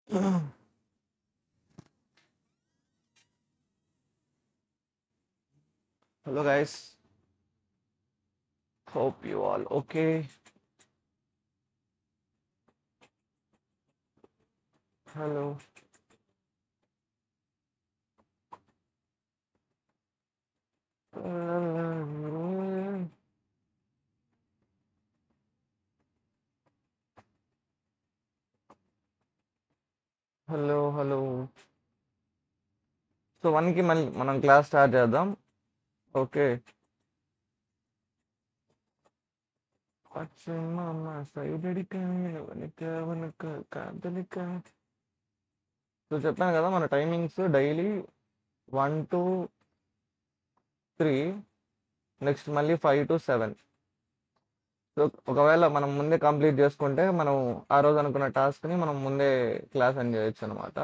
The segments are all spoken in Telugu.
Hello guys, hope you all okay. Hello. Hello. So 1కి మళ్ళీ మనం క్లాస్ స్టార్ట్ చేద్దాం. ఓకే. పశ్చిమ సైడడిక వెనక వెనక కాదలిక. సో చెప్పాను కదా మన టైమింగ్స్ డైలీ 1 to 3, నెక్స్ట్ మళ్ళీ 5 to 7. సో ఒకవేళ మనం ముందే కంప్లీట్ చేసుకుంటే మనం ఆ రోజు అనుకున్న టాస్క్ని మనం ముందే క్లాస్ అని చేయొచ్చు అనమాట.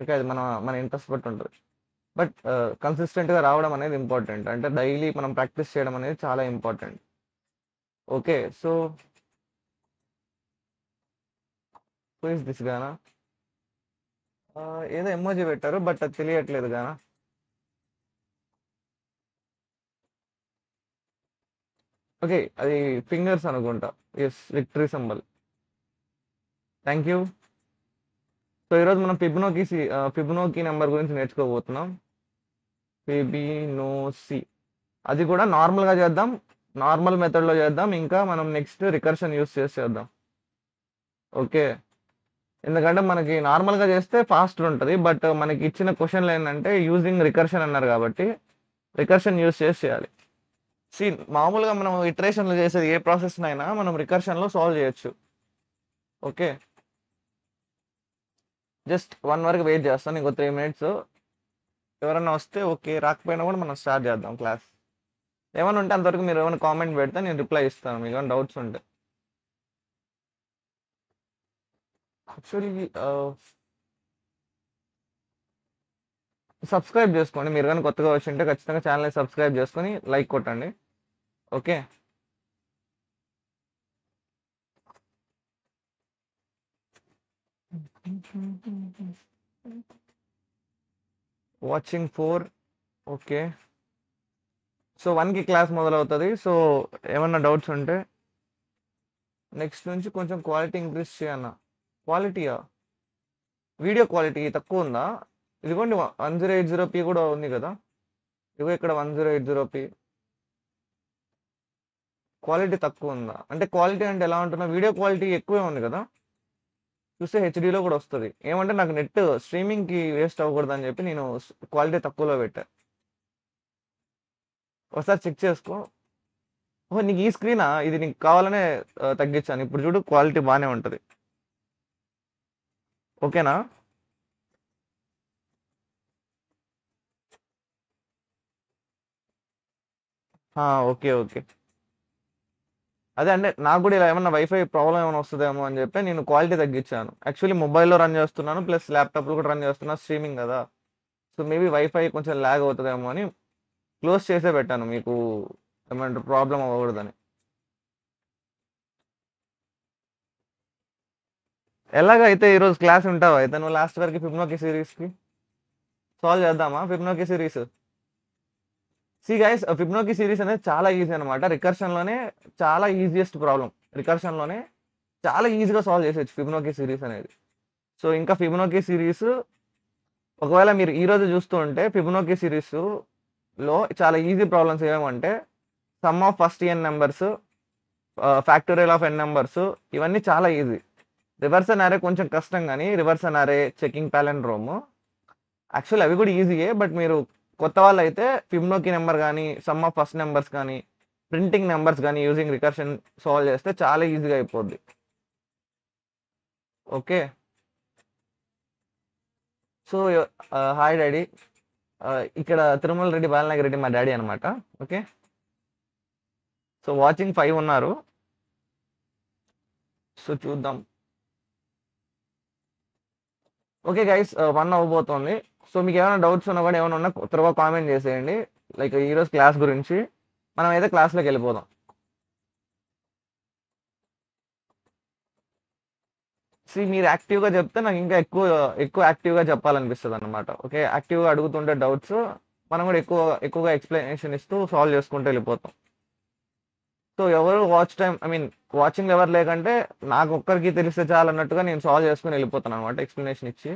ఓకే, అది మన ఇంట్రెస్ట్ బట్టి ఉంటుంది. బట్ కన్సిస్టెంట్గా రావడం అనేది ఇంపార్టెంట్. అంటే డైలీ మనం ప్రాక్టీస్ చేయడం అనేది చాలా important. Okay, so is this గానా ఏదో ఎమోజీ పెట్టారు బట్ అది తెలియట్లేదు గానా. ఓకే, అది ఫింగర్స్ అనుకుంటా. Yes, victory symbol. Thank you. So ఈరోజు మనం ఫిబ్నోకి నెంబర్ గురించి నేర్చుకోబోతున్నాం. ఫిబినోసి. అది కూడా నార్మల్గా చేద్దాం, నార్మల్ మెథడ్లో చేద్దాం. ఇంకా మనం నెక్స్ట్ రికర్షన్ యూస్ చేసి చేద్దాం. ఓకే, ఎందుకంటే మనకి నార్మల్గా చేస్తే ఫాస్ట్ ఉంటుంది. బట్ మనకి ఇచ్చిన క్వశ్చన్లు ఏంటంటే యూజింగ్ రికర్షన్ అన్నారు కాబట్టి రికర్షన్ యూస్ చేసి చేయాలి. సి, మామూలుగా మనం ఇటరేషన్లో చేసేది ఏ ప్రాసెస్ అయినా మనం రికర్షన్లో సాల్వ్ చేయొచ్చు. ఓకే, జస్ట్ 1 వరకు వెయిట్ చేస్తాను, ఇంకో 3 minutes. ఎవరన్నా వస్తే ఓకే, రాకపోయినా కూడా మనం స్టార్ట్ చేద్దాం క్లాస్. ఏమైనా ఉంటే అంతవరకు మీరు ఏమైనా కామెంట్ పెడితే నేను రిప్లై ఇస్తాను మీకు ఏమైనా డౌట్స్ ఉంటే. యాక్చువల్లీ సబ్స్క్రైబ్ చేసుకోండి. మీరు కానీ కొత్తగా వచ్చి ఉంటే ఖచ్చితంగా ఛానల్ని సబ్స్క్రైబ్ చేసుకొని లైక్ కొట్టండి. Okay, watching 4. ఓకే, సో 1కి క్లాస్ మొదలవుతుంది. సో ఏమన్నా డౌట్స్ ఉంటే నెక్స్ట్ నుంచి కొంచెం క్వాలిటీ ఇంక్రీజ్ చేయన్న. క్వాలిటీయా? వీడియో క్వాలిటీ తక్కువ ఉందా? ఇదిగోండి 1080p కూడా ఉంది కదా. ఇదిగో ఇక్కడ 1080p. క్వాలిటీ తక్కువ ఉందా అంటే క్వాలిటీ అంటే ఎలా ఉంటున్నా, వీడియో క్వాలిటీ ఎక్కువే ఉంది కదా. చూస్తే హెచ్డీలో కూడా వస్తుంది. ఏమంటే నాకు నెట్ స్ట్రీమింగ్కి వేస్ట్ అవ్వకూడదు అని చెప్పి నేను క్వాలిటీ తక్కువలో పెట్టా. ఒకసారి చెక్ చేసుకో. ఓహో, నీకు ఈ స్క్రీనా? ఇది నీకు కావాలనే తగ్గించాను. ఇప్పుడు చూడు, క్వాలిటీ బాగానే ఉంటుంది. ఓకేనా? Okay okay. అదే అంటే నాకు కూడా ఇలా ఏమన్నా వైఫై ప్రాబ్లం ఏమైనా వస్తుందేమో అని చెప్పి నేను క్వాలిటీ తగ్గించాను. యాక్చువల్లీ మొబైల్లో రన్ చేస్తున్నాను, ప్లస్ ల్యాప్టాప్లో కూడా రన్ చేస్తున్నా, స్ట్రీమింగ్ కదా. సో మేబీ వైఫై కొంచెం ల్యాగ్ అవుతుందేమో అని క్లోజ్ చేసే పెట్టాను, మీకు ఏమంటారు ప్రాబ్లం అవ్వకూడదని. ఎలాగైతే ఈరోజు క్లాస్ ఉంటావా అయితే నువ్వు లాస్ట్ వరకు ఫిబ్నోకి సిరీస్కి సాల్వ్ చేద్దామా? ఫిబ్నోకి సిరీస్. సి గైస్, ఫిబ్నోకి సిరీస్ అనేది చాలా ఈజీ అనమాట. రికర్షన్లోనే చాలా ఈజియెస్ట్ ప్రాబ్లం. రికర్షన్లోనే చాలా ఈజీగా సాల్వ్ చేసేయచ్చు ఫిబ్నోకి సిరీస్ అనేది. సో ఇంకా ఫిబ్నోకి సిరీస్ ఒకవేళ మీరు ఈ రోజు చూస్తూ ఉంటే ఫిబొనాకీ సిరీస్లో చాలా ఈజీ ప్రాబ్లమ్స్ ఏమంటే sum of first n numbers, factorial of n numbers, ఇవన్నీ చాలా ఈజీ. రివర్స్ అన్ అరే కొంచెం కష్టం, కానీ రివర్స్ అన్ అరే, చెకింగ్ ప్యాలెండ్రోమ్ యాక్చువల్లీ అవి కూడా ఈజీయే. బట్ మీరు కొత్త వాళ్ళు అయితే ఫిబొనాకీ నెంబర్ కానీ, సమ్ ఆఫ్ ఫస్ట్ నెంబర్స్ కానీ, ప్రింటింగ్ నెంబర్స్ కానీ యూజింగ్ రికర్షన్ సాల్వ్ చేస్తే చాలా ఈజీగా అయిపోద్ది. Okay, so hi daddy. ఇక్కడ తిరుమల రెడ్డి బాలనాగ రెడ్డి మా డాడీ అనమాట. ఓకే, సో వాచింగ్ 5 ఉన్నారు. సో చూద్దాం. Okay guys, 1 అవ్వబోతోంది. సో మీకు ఏమైనా డౌట్స్ ఉన్నా కూడా ఏమైనా ఉన్నా త్వరగా కామెంట్ చేసేయండి. లైక్ ఈరోజు క్లాస్ గురించి మనం అయితే క్లాస్లోకి వెళ్ళిపోదాం. మీరు యాక్టివ్గా చెప్తే నాకు ఇంకా ఎక్కువ ఎక్కువ యాక్టివ్గా చెప్పాలనిపిస్తుంది అనమాట. ఓకే, యాక్టివ్గా అడుగుతుంటే డౌట్స్ మనం కూడా ఎక్కువగా ఎక్స్ప్లెనేషన్ ఇస్తూ సాల్వ్ చేసుకుంటూ వెళ్ళిపోతాం. సో ఎవరు watch time I mean watching ఎవరు లేకంటే నాకు ఒక్కరికి తెలిస్తే చాలు అన్నట్టుగా నేను సాల్వ్ చేసుకుని వెళ్ళిపోతాను అనమాట ఎక్స్ప్లెనేషన్ ఇచ్చి.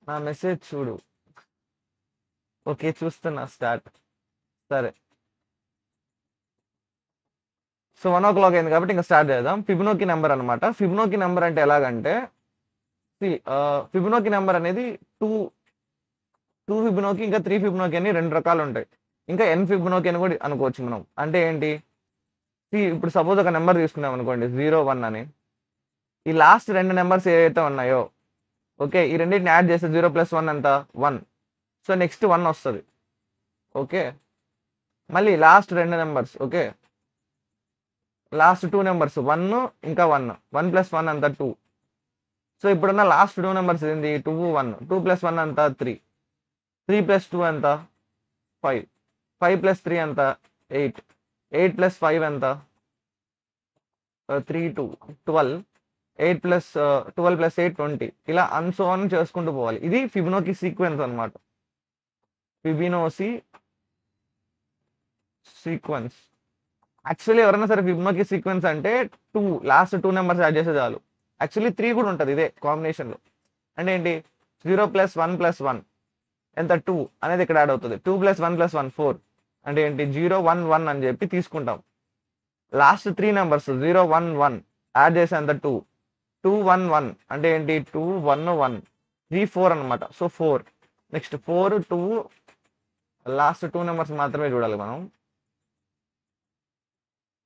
నా మెసేజ్ చూడు. ఓకే, చూస్తున్నా. స్టార్ట్. సరే. సో 1 o'clock అయింది కాబట్టి ఇంకా స్టార్ట్ చేద్దాం. ఫిబొనాకీ నెంబర్ అనమాట. ఫిబొనాకీ నెంబర్ అంటే ఎలాగంటే ఫిబొనాకీ నెంబర్ అనేది టూ టూ ఫిబొనాకీ ఇంకా 3 ఫిబొనాకీ అని 2 రకాలు ఉంటాయి. ఇంకా ఎన్ ఫిబొనాకీ అని కూడా అనుకోవచ్చు మనం. అంటే ఏంటి, ఇప్పుడు సపోజ్ ఒక నెంబర్ తీసుకున్నాం అనుకోండి 0 1 అని. ఈ లాస్ట్ 2 నెంబర్స్ ఏవైతే ఉన్నాయో, ఓకే, ఈ రెండింటిని యాడ్ చేస్తే 0 + 1 ఎంత 1. సో నెక్స్ట్ 1 వస్తుంది. ఓకే, మళ్ళీ last 2 numbers. Okay, last 2 numbers 1 ఇంకా 1 1 + 1 అంత 2. సో ఇప్పుడున్న లాస్ట్ 2 నెంబర్స్ ఏంది 2 1 2 + 1 అంత 3 3 + 2 ఎంత 5 5 + 3 ఎంత 8 8 + 5 ఎంత 3 2 12 8 + 12 + 8 20. ఇలా అన్సోన్ చేసుకుంటూ పోవాలి. ఇది ఫిబొనాకీ సీక్వెన్స్ అనమాట. Fibonacci sequence. యాక్చువల్లీ ఎవరైనా సరే ఫిబొనాకీ సీక్వెన్స్ అంటే లాస్ట్ 2 నెంబర్స్ యాడ్ చేస్తే చాలు. యాక్చువల్లీ 3 కూడా ఉంటుంది ఇదే కాంబినేషన్లో. అంటే ఏంటి 0 + 1 + 1 ఎంత 2 అనేది ఇక్కడ యాడ్ అవుతుంది. 2 + 1 + 1 4. అంటే ఏంటి 0 1 1 అని చెప్పి తీసుకుంటాం. లాస్ట్ 3 నెంబర్స్ 0 1 1 యాడ్ చేసే అంత 2 2 1 1 అంటే ఏంటి 2 1 1 3 4 అనమాట. సో 4. నెక్స్ట్ 4 2 లాస్ట్ 2 నెంబర్స్ మాత్రమే చూడాలి మనం.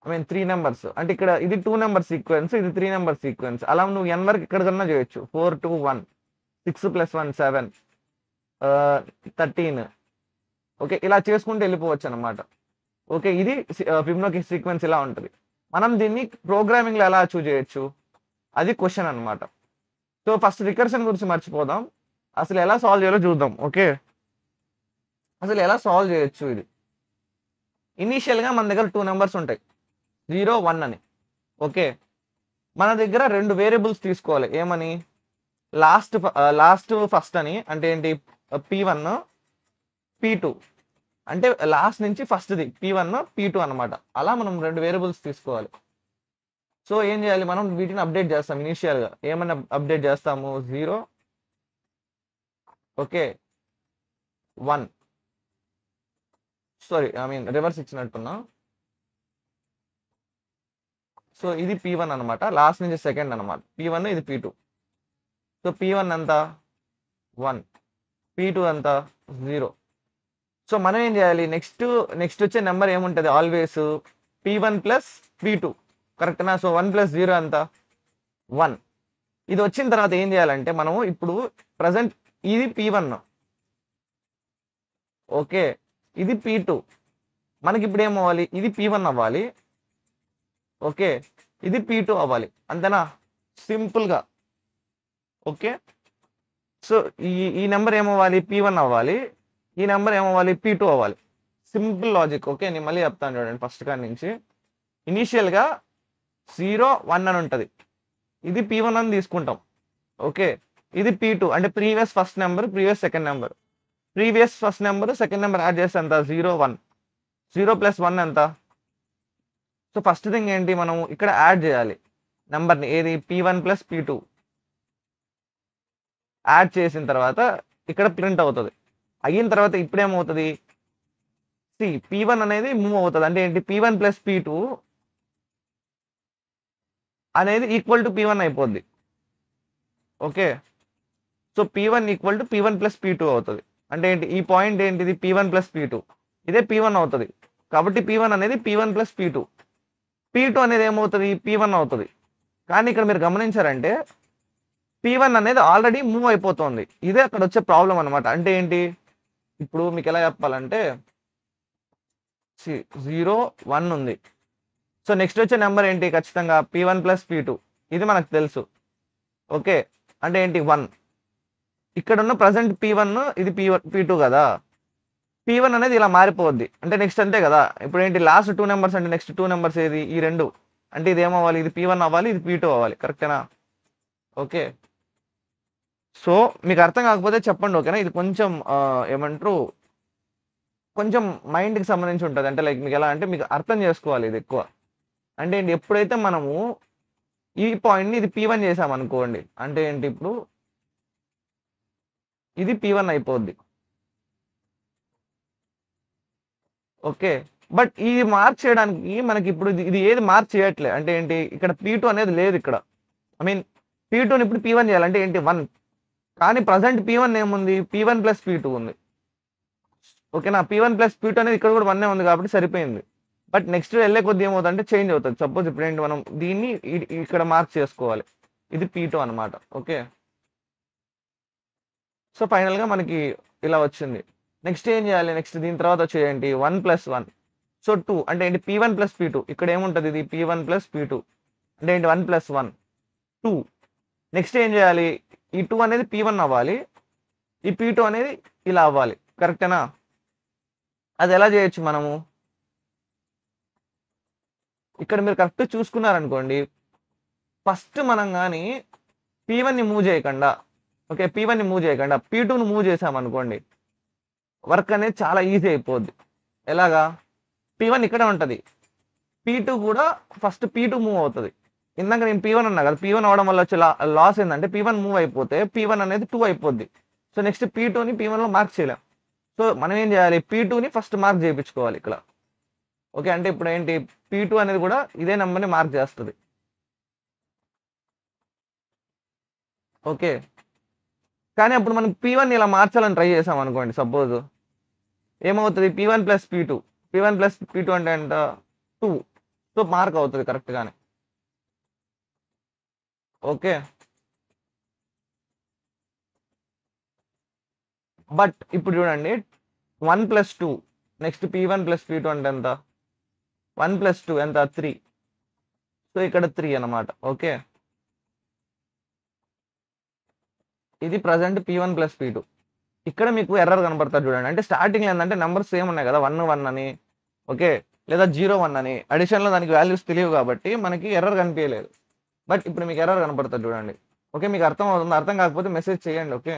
I mean 3 numbers. అంటే ఇక్కడ ఇది 2 నెంబర్ సీక్వెన్స్, ఇది 3 నెంబర్ సీక్వెన్స్. అలా నువ్వు n వరకు ఎక్కడికన్నా చేయొచ్చు. 4 2 1 6 + 1 7 13. ఓకే, ఇలా చేసుకుంటూ వెళ్ళిపోవచ్చు అనమాట. ఓకే, ఇది ఫిబొనాకీ సీక్వెన్స్ ఇలా ఉంటుంది. మనం దీన్ని ప్రోగ్రామింగ్లో ఎలా అచీవ్ చేయొచ్చు, అది క్వశ్చన్ అనమాట. సో ఫస్ట్ రికర్షన్ గురించి మర్చిపోదాం, అసలు ఎలా సాల్వ్ చేయాలో చూద్దాం. ఓకే, అసలు ఎలా సాల్వ్ చేయొచ్చు ఇది. ఇనీషియల్గా మన దగ్గర 2 నెంబర్స్ ఉంటాయి 0 1 అని. ఓకే, మన దగ్గర 2 వేరియబుల్స్ తీసుకోవాలి. ఏమని, లాస్ట్ ఫస్ట్ అని. అంటే ఏంటి P1 P2. అంటే లాస్ట్ నుంచి ఫస్ట్ది P1 P2 అనమాట. అలా మనం 2 వేరియబుల్స్ తీసుకోవాలి. సో ఏం చేయాలి, మనం వీటిని అప్డేట్ చేస్తాం. ఇనీషియల్గా ఏమన్నా అప్డేట్ చేస్తాము 0 okay 1. Sorry, I mean reverse ఇచ్చినట్టున్నా. సో ఇది P1 అనమాట, లాస్ట్ నుంచి సెకండ్ అనమాట. P1 ఇది P2. సో P1 ఎంత 1, P2 ఎంత 0. సో మనం ఏం చేయాలి, నెక్స్ట్ వచ్చే నెంబర్ ఏముంటుంది ఆల్వేస్ P1 + P2. కరెక్ట్నా. సో 1 + 0 ఎంత 1. ఇది వచ్చిన తర్వాత ఏం చేయాలంటే మనము ఇప్పుడు ప్రజెంట్ ఇది P1, ఓకే, ఇది P2. మనకి ఇప్పుడు ఏమవ్వాలి, ఇది P1 అవ్వాలి, ఓకే, ఇది P2 అవ్వాలి. అంతేనా, సింపుల్గా. ఓకే, సో ఈ నెంబర్ ఏమవ్వాలి P1 అవ్వాలి, ఈ నెంబర్ ఏమవ్వాలి P2 అవ్వాలి. Simple logic. ఓకే, నేను మళ్ళీ చెప్తాను చూడండి ఫస్ట్ కాడి నుంచి. ఇనీషియల్గా 0 1 అని ఉంటుంది. ఇది P1 అని తీసుకుంటాం. ఓకే, ఇది P2 అంటే previous first number, previous second number. Previous first number second number add చేస్తే ఎంత 0 1. 0 + 1 ఎంత. సో ఫస్ట్ థింగ్ ఏంటి, మనం ఇక్కడ యాడ్ చేయాలి నెంబర్ని. ఏది P1 + P2 యాడ్ చేసిన తర్వాత ఇక్కడ ప్రింట్ అవుతుంది. అయిన తర్వాత ఇప్పుడు ఏమవుతుంది, P1 అనేది మూవ్ అవుతుంది. అంటే ఏంటి P1 + P2 అనేది ఈక్వల్ టు P1 అయిపోద్ది. Okay, so P1 = P1 + P2 అవుతుంది. అంటే ఏంటి, ఈ పాయింట్ ఏంటిది P1 + P2, ఇదే P1 అవుతుంది. కాబట్టి P1 అనేది P1 + P2. P2 అనేది ఏమవుతుంది P1 అవుతుంది. కానీ ఇక్కడ మీరు గమనించారంటే P1 అనేది ఆల్రెడీ మూవ్ అయిపోతుంది. ఇదే అక్కడ వచ్చే ప్రాబ్లం అనమాట. అంటే ఏంటి, ఇప్పుడు మీకు ఎలా చెప్పాలంటే 0 1 ఉంది. సో నెక్స్ట్ వచ్చే నెంబర్ ఏంటి, ఖచ్చితంగా P1 + P2. ఇది మనకు తెలుసు. ఓకే, అంటే ఏంటి 1. ఇక్కడ ఉన్న ప్రజెంట్ P1 ఇది P2 కదా. P1 అనేది ఇలా మారిపోద్ది. అంటే నెక్స్ట్ అంతే కదా. ఇప్పుడు ఏంటి లాస్ట్ 2 నెంబర్స్ అంటే నెక్స్ట్ 2 నెంబర్స్ ఏది, ఈ 2. అంటే ఇది ఏమవ్వాలి, ఇది P1 అవ్వాలి, ఇది P2 అవ్వాలి, కరెక్టేనా? ఓకే. సో మీకు అర్థం కాకపోతే చెప్పండి, ఓకేనా? ఇది కొంచెం ఏమంటారు, కొంచెం మైండ్కి సంబంధించి ఉంటుంది. అంటే లైక్ మీకు ఎలా అంటే మీకు అర్థం చేసుకోవాలి ఇది ఎక్కువ. అంటే ఏంటి, ఎప్పుడైతే మనము ఈ పాయింట్ని ఇది P1 చేసాం అనుకోండి, అంటే ఏంటి ఇప్పుడు ఇది P1 అయిపోద్ది. ఓకే. బట్ ఇది మార్క్ చేయడానికి మనకి ఇప్పుడు ఇది ఏది మార్క్ చేయట్లే, అంటే ఏంటి ఇక్కడ P2 అనేది లేదు ఇక్కడ. ఐ మీన్ P2ని ఇప్పుడు P1 చేయాలంటే ఏంటి 1. కానీ ప్రజెంట్ P1 ఏముంది, P1 ప్లస్ P2 ఉంది. ఓకేనా? P1 ప్లస్ P2 అనేది ఇక్కడ కూడా 1 ఉంది కాబట్టి సరిపోయింది. బట్ నెక్స్ట్ వెళ్ళే కొద్ది ఏమవుతుందంటే చేంజ్ అవుతుంది. సపోజ్ ఇప్పుడు ఏంటి, మనం దీన్ని ఇక్కడ మార్క్ చేసుకోవాలి, ఇది P2 అనమాట. ఓకే. సో ఫైనల్గా మనకి ఇలా వచ్చింది. నెక్స్ట్ ఏం చేయాలి, నెక్స్ట్ దీని తర్వాత వచ్చేయండి 1 ప్లస్ 1. సో 2 అంటే ఏంటి P1 ప్లస్ P2. ఇక్కడ ఏముంటుంది, ఇది P1 ప్లస్ P2 అంటే ఏంటి 1 ప్లస్ 1 2. నెక్స్ట్ ఏం చేయాలి, ఈ 2 అనేది P1 అవ్వాలి, ఈ P2 అనేది ఇలా అవ్వాలి, కరెక్టేనా? అది ఎలా చేయొచ్చు మనము, ఇక్కడ మీరు కరెక్ట్ చూసుకున్నారనుకోండి, ఫస్ట్ మనం కానీ P1ని మూవ్ చేయకుండా, ఓకే, P1ని మూవ్ చేయకుండా P2ని మూవ్ చేసామనుకోండి, వర్క్ అనేది చాలా ఈజీ అయిపోద్ది. ఎలాగా, P1 ఇక్కడే ఉంటుంది, P2 కూడా ఫస్ట్ P2 మూవ్ అవుతుంది. ఇందాక నేను P1 అన్నా కదా, P1 అవడం వల్ల వచ్చే లాస్ ఏంటంటే P1 మూవ్ అయిపోతే P1 అనేది 2 అయిపోద్ది. సో నెక్స్ట్ P2ని P1లో మార్క్ చేయలేం. సో మనం ఏం చేయాలి, P2ని ఫస్ట్ మార్క్ చేయించుకోవాలి ఇక్కడ. ఓకే, అంటే ఇప్పుడు ఏంటి P2 అనేది కూడా ఇదే నెంబర్ని మార్క్ చేస్తుంది. ఓకే. కానీ అప్పుడు మనం P1 ఇలా మార్చాలని ట్రై చేసాం అనుకోండి, సపోజ్ ఏమవుతుంది, P1 plus P2. P1 plus P2 అంటే ఎంత 2. సో మార్క్ అవుతుంది కరెక్ట్గానే. ఓకే. బట్ ఇప్పుడు చూడండి 1 plus 2 next P1 plus P2 అంటే ఎంత, 1 ప్లస్ 2 ఎంత 3. సో ఇక్కడ 3 అనమాట. ఓకే, ఇది ప్రజెంట్ P1 ప్లస్ P2. ఇక్కడ మీకు ఎర్రర్ కనబడతారు చూడండి, అంటే స్టార్టింగ్ ఏంటంటే నెంబర్స్ సేమ్ ఉన్నాయి కదా, 1 1 అని, ఓకే, లేదా 0 1 అని. అడిషన్లో దానికి వాల్యూస్ తెలియవు కాబట్టి మనకి ఎర్రర్ కనిపించలేదు. బట్ ఇప్పుడు మీకు ఎర్రర్ కనబడుతుంది చూడండి. ఓకే, మీకు అర్థం అవుతుంది, అర్థం కాకపోతే మెసేజ్ చేయండి. ఓకే,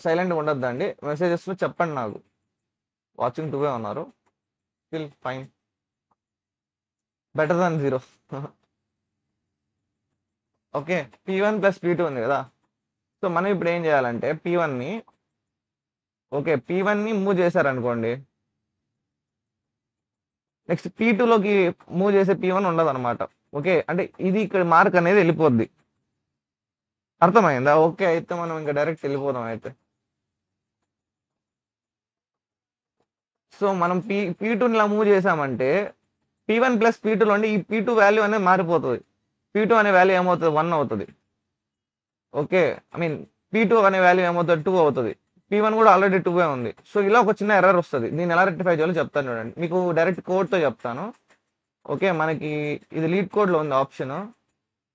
సైలెంట్గా ఉండొద్దండి, మెసేజెస్లో చెప్పండి నాకు. వాచింగ్ 2 ఉన్నారు, still fine, better than 0. Okay, P1 plus P2 ఉంది కదా. సో మనం ఇప్పుడు ఏం చేయాలంటే P1ని, ఓకే, P1ని మూవ్ చేశారనుకోండి, నెక్స్ట్ P2లోకి మూవ్ చేసే P1 ఉండదు అనమాట. ఓకే, అంటే ఇది ఇక్కడ మార్క్ అనేది వెళ్ళిపోద్ది. అర్థమైందా? ఓకే, అయితే మనం ఇంకా డైరెక్ట్ వెళ్ళిపోదాం అయితే. సో మనం P2ని ఇలా మూవ్ చేసామంటే P1 ప్లస్ P2లో ఈ P2 వాల్యూ అనేది మారిపోతుంది. P2 అనే వాల్యూ ఏమవుతుంది, 1 అవుతుంది. ఓకే, ఐ మీన్ P2 అనే వాల్యూ ఏమవుతుంది, 2 అవుతుంది. P1 కూడా ఆల్రెడీ 2 ఉంది. సో ఇలా ఒక చిన్న ఎర్రర్ వస్తుంది. దీన్ని ఎలా రెక్టిఫై చేయాలో చెప్తాను చూడండి, మీకు డైరెక్ట్ కోడ్తో చెప్తాను. ఓకే, మనకి ఇది లీడ్ కోడ్లో ఉంది ఆప్షన్.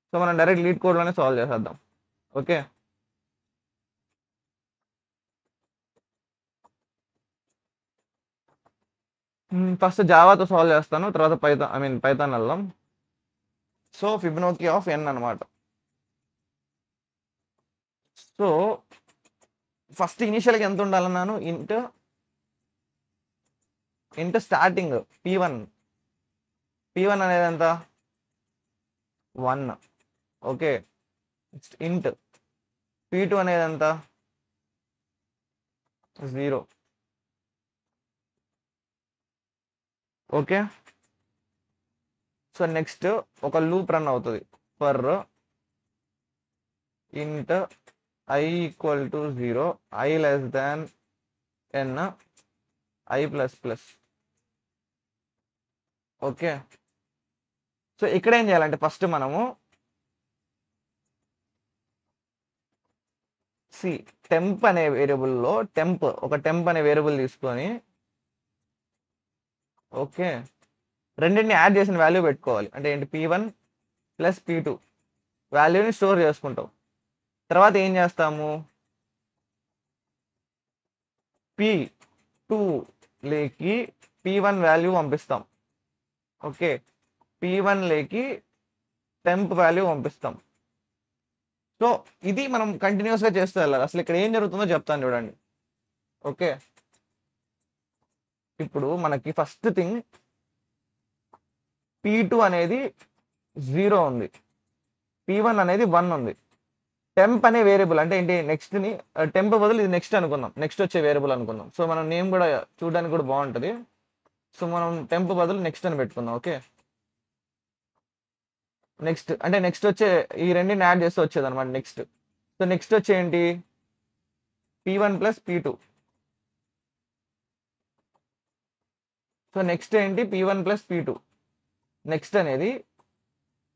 సో మనం డైరెక్ట్ లీడ్ కోడ్లోనే సాల్వ్ చేసేద్దాం. ఓకే, ఫస్ట్ జావాతో సాల్వ్ చేస్తాను, తర్వాత పైథాన్ వెళ్దాం. సో ఫిబొనాకీ ఆఫ్ n అనమాట. సో ఫస్ట్ ఇనిషియల్గా ఎంత ఉండాలన్నాను, ఇంట్ స్టార్టింగ్ P1 అనేది ఎంత 1. ఓకే, ఇంట్ P2 అనేది ఎంత 0. ఓకే, సో నెక్స్ట్ ఒక లూప్ రన్ అవుతుంది ఫర్ ఇంట్ I equal to 0, I less than n, I plus plus. Okay, so ఇక్కడ ఏం చేయాలంటే ఫస్ట్ మనము టెంప్ అనే వేరియబుల్లో ఒక టెంప్ అనే వేరియబుల్ తీసుకొని, ఓకే, రెండింటిని యాడ్ చేసిన వాల్యూ పెట్టుకోవాలి. అంటే ఏంటి P1 ప్లస్ P2 వాల్యూని స్టోర్ చేసుకుంటాం. తర్వాత ఏం చేస్తాము, P2 లేకి P1 వాల్యూ పంపిస్తాం. ఓకే, P1 లేకి టెంప్ వాల్యూ పంపిస్తాం. సో ఇది మనం కంటిన్యూస్ గా చేస్తూ వెళ్ళాలి. అసలు ఇక్కడ ఏం జరుగుతుందో చెప్తాను చూడండి. ఓకే, ఇప్పుడు మనకి ఫస్ట్ థింగ్ P2 అనేది 0 ఉంది, P1 అనేది 1 ఉంది. టెంప్ అనే వేరియబుల్ అంటే ఏంటి, నెక్స్ట్ ని టెంప్ బదులు ఇది నెక్స్ట్ అనుకుందాం, నెక్స్ట్ వచ్చే వేరియబుల్ అనుకుందాం. సో మనం నేమ్ కూడా చూడడానికి కూడా బాగుంటది. సో మనం టెంప్ బదులు నెక్స్ట్ అని పెట్టుకుందాం. ఓకే, నెక్స్ట్ అంటే నెక్స్ట్ వచ్చే ఈ రెండింటిని యాడ్ చేస్తే వచ్చేది అనమాట నెక్స్ట్. సో నెక్స్ట్ వచ్చే ఏంటి, P1 plus P2. So next ఏంటి, P1 ప్లస్ P2. నెక్స్ట్ అనేది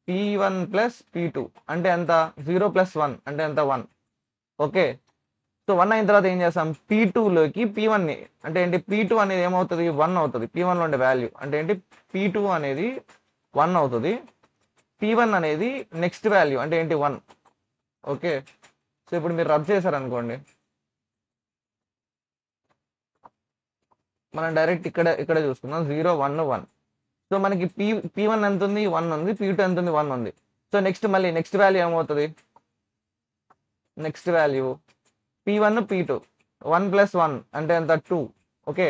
P1 ప్లస్ P2 అంటే ఎంత, 0 ప్లస్ 1 అంటే ఎంత, 1. ఓకే, సో 1 అయిన తర్వాత ఏం చేస్తాం, P2 లోకి P1 ని అంటే ఏంటి, P2 అనేది ఏమవుతుంది, 1 అవుతుంది. P1 లో ఉండే వాల్యూ అంటే ఏంటి, P2 అనేది 1 అవుతుంది. P1 అనేది నెక్స్ట్ వాల్యూ అంటే ఏంటి, 1. ఓకే, సో ఇప్పుడు మీరు రబ్ చేశారనుకోండి, మనం డైరెక్ట్ ఇక్కడే చూసుకుందాం, 0 1 1. సో మనకి P1 ఎంత ఉంది, 1 ఉంది, P2 ఎంత ఉంది, 1 ఉంది. సో నెక్స్ట్ మళ్ళీ నెక్స్ట్ వాల్యూ ఏమవుతుంది, next value P1 P2 1 plus 1 అంటే ఎంత, 2. ఓకే,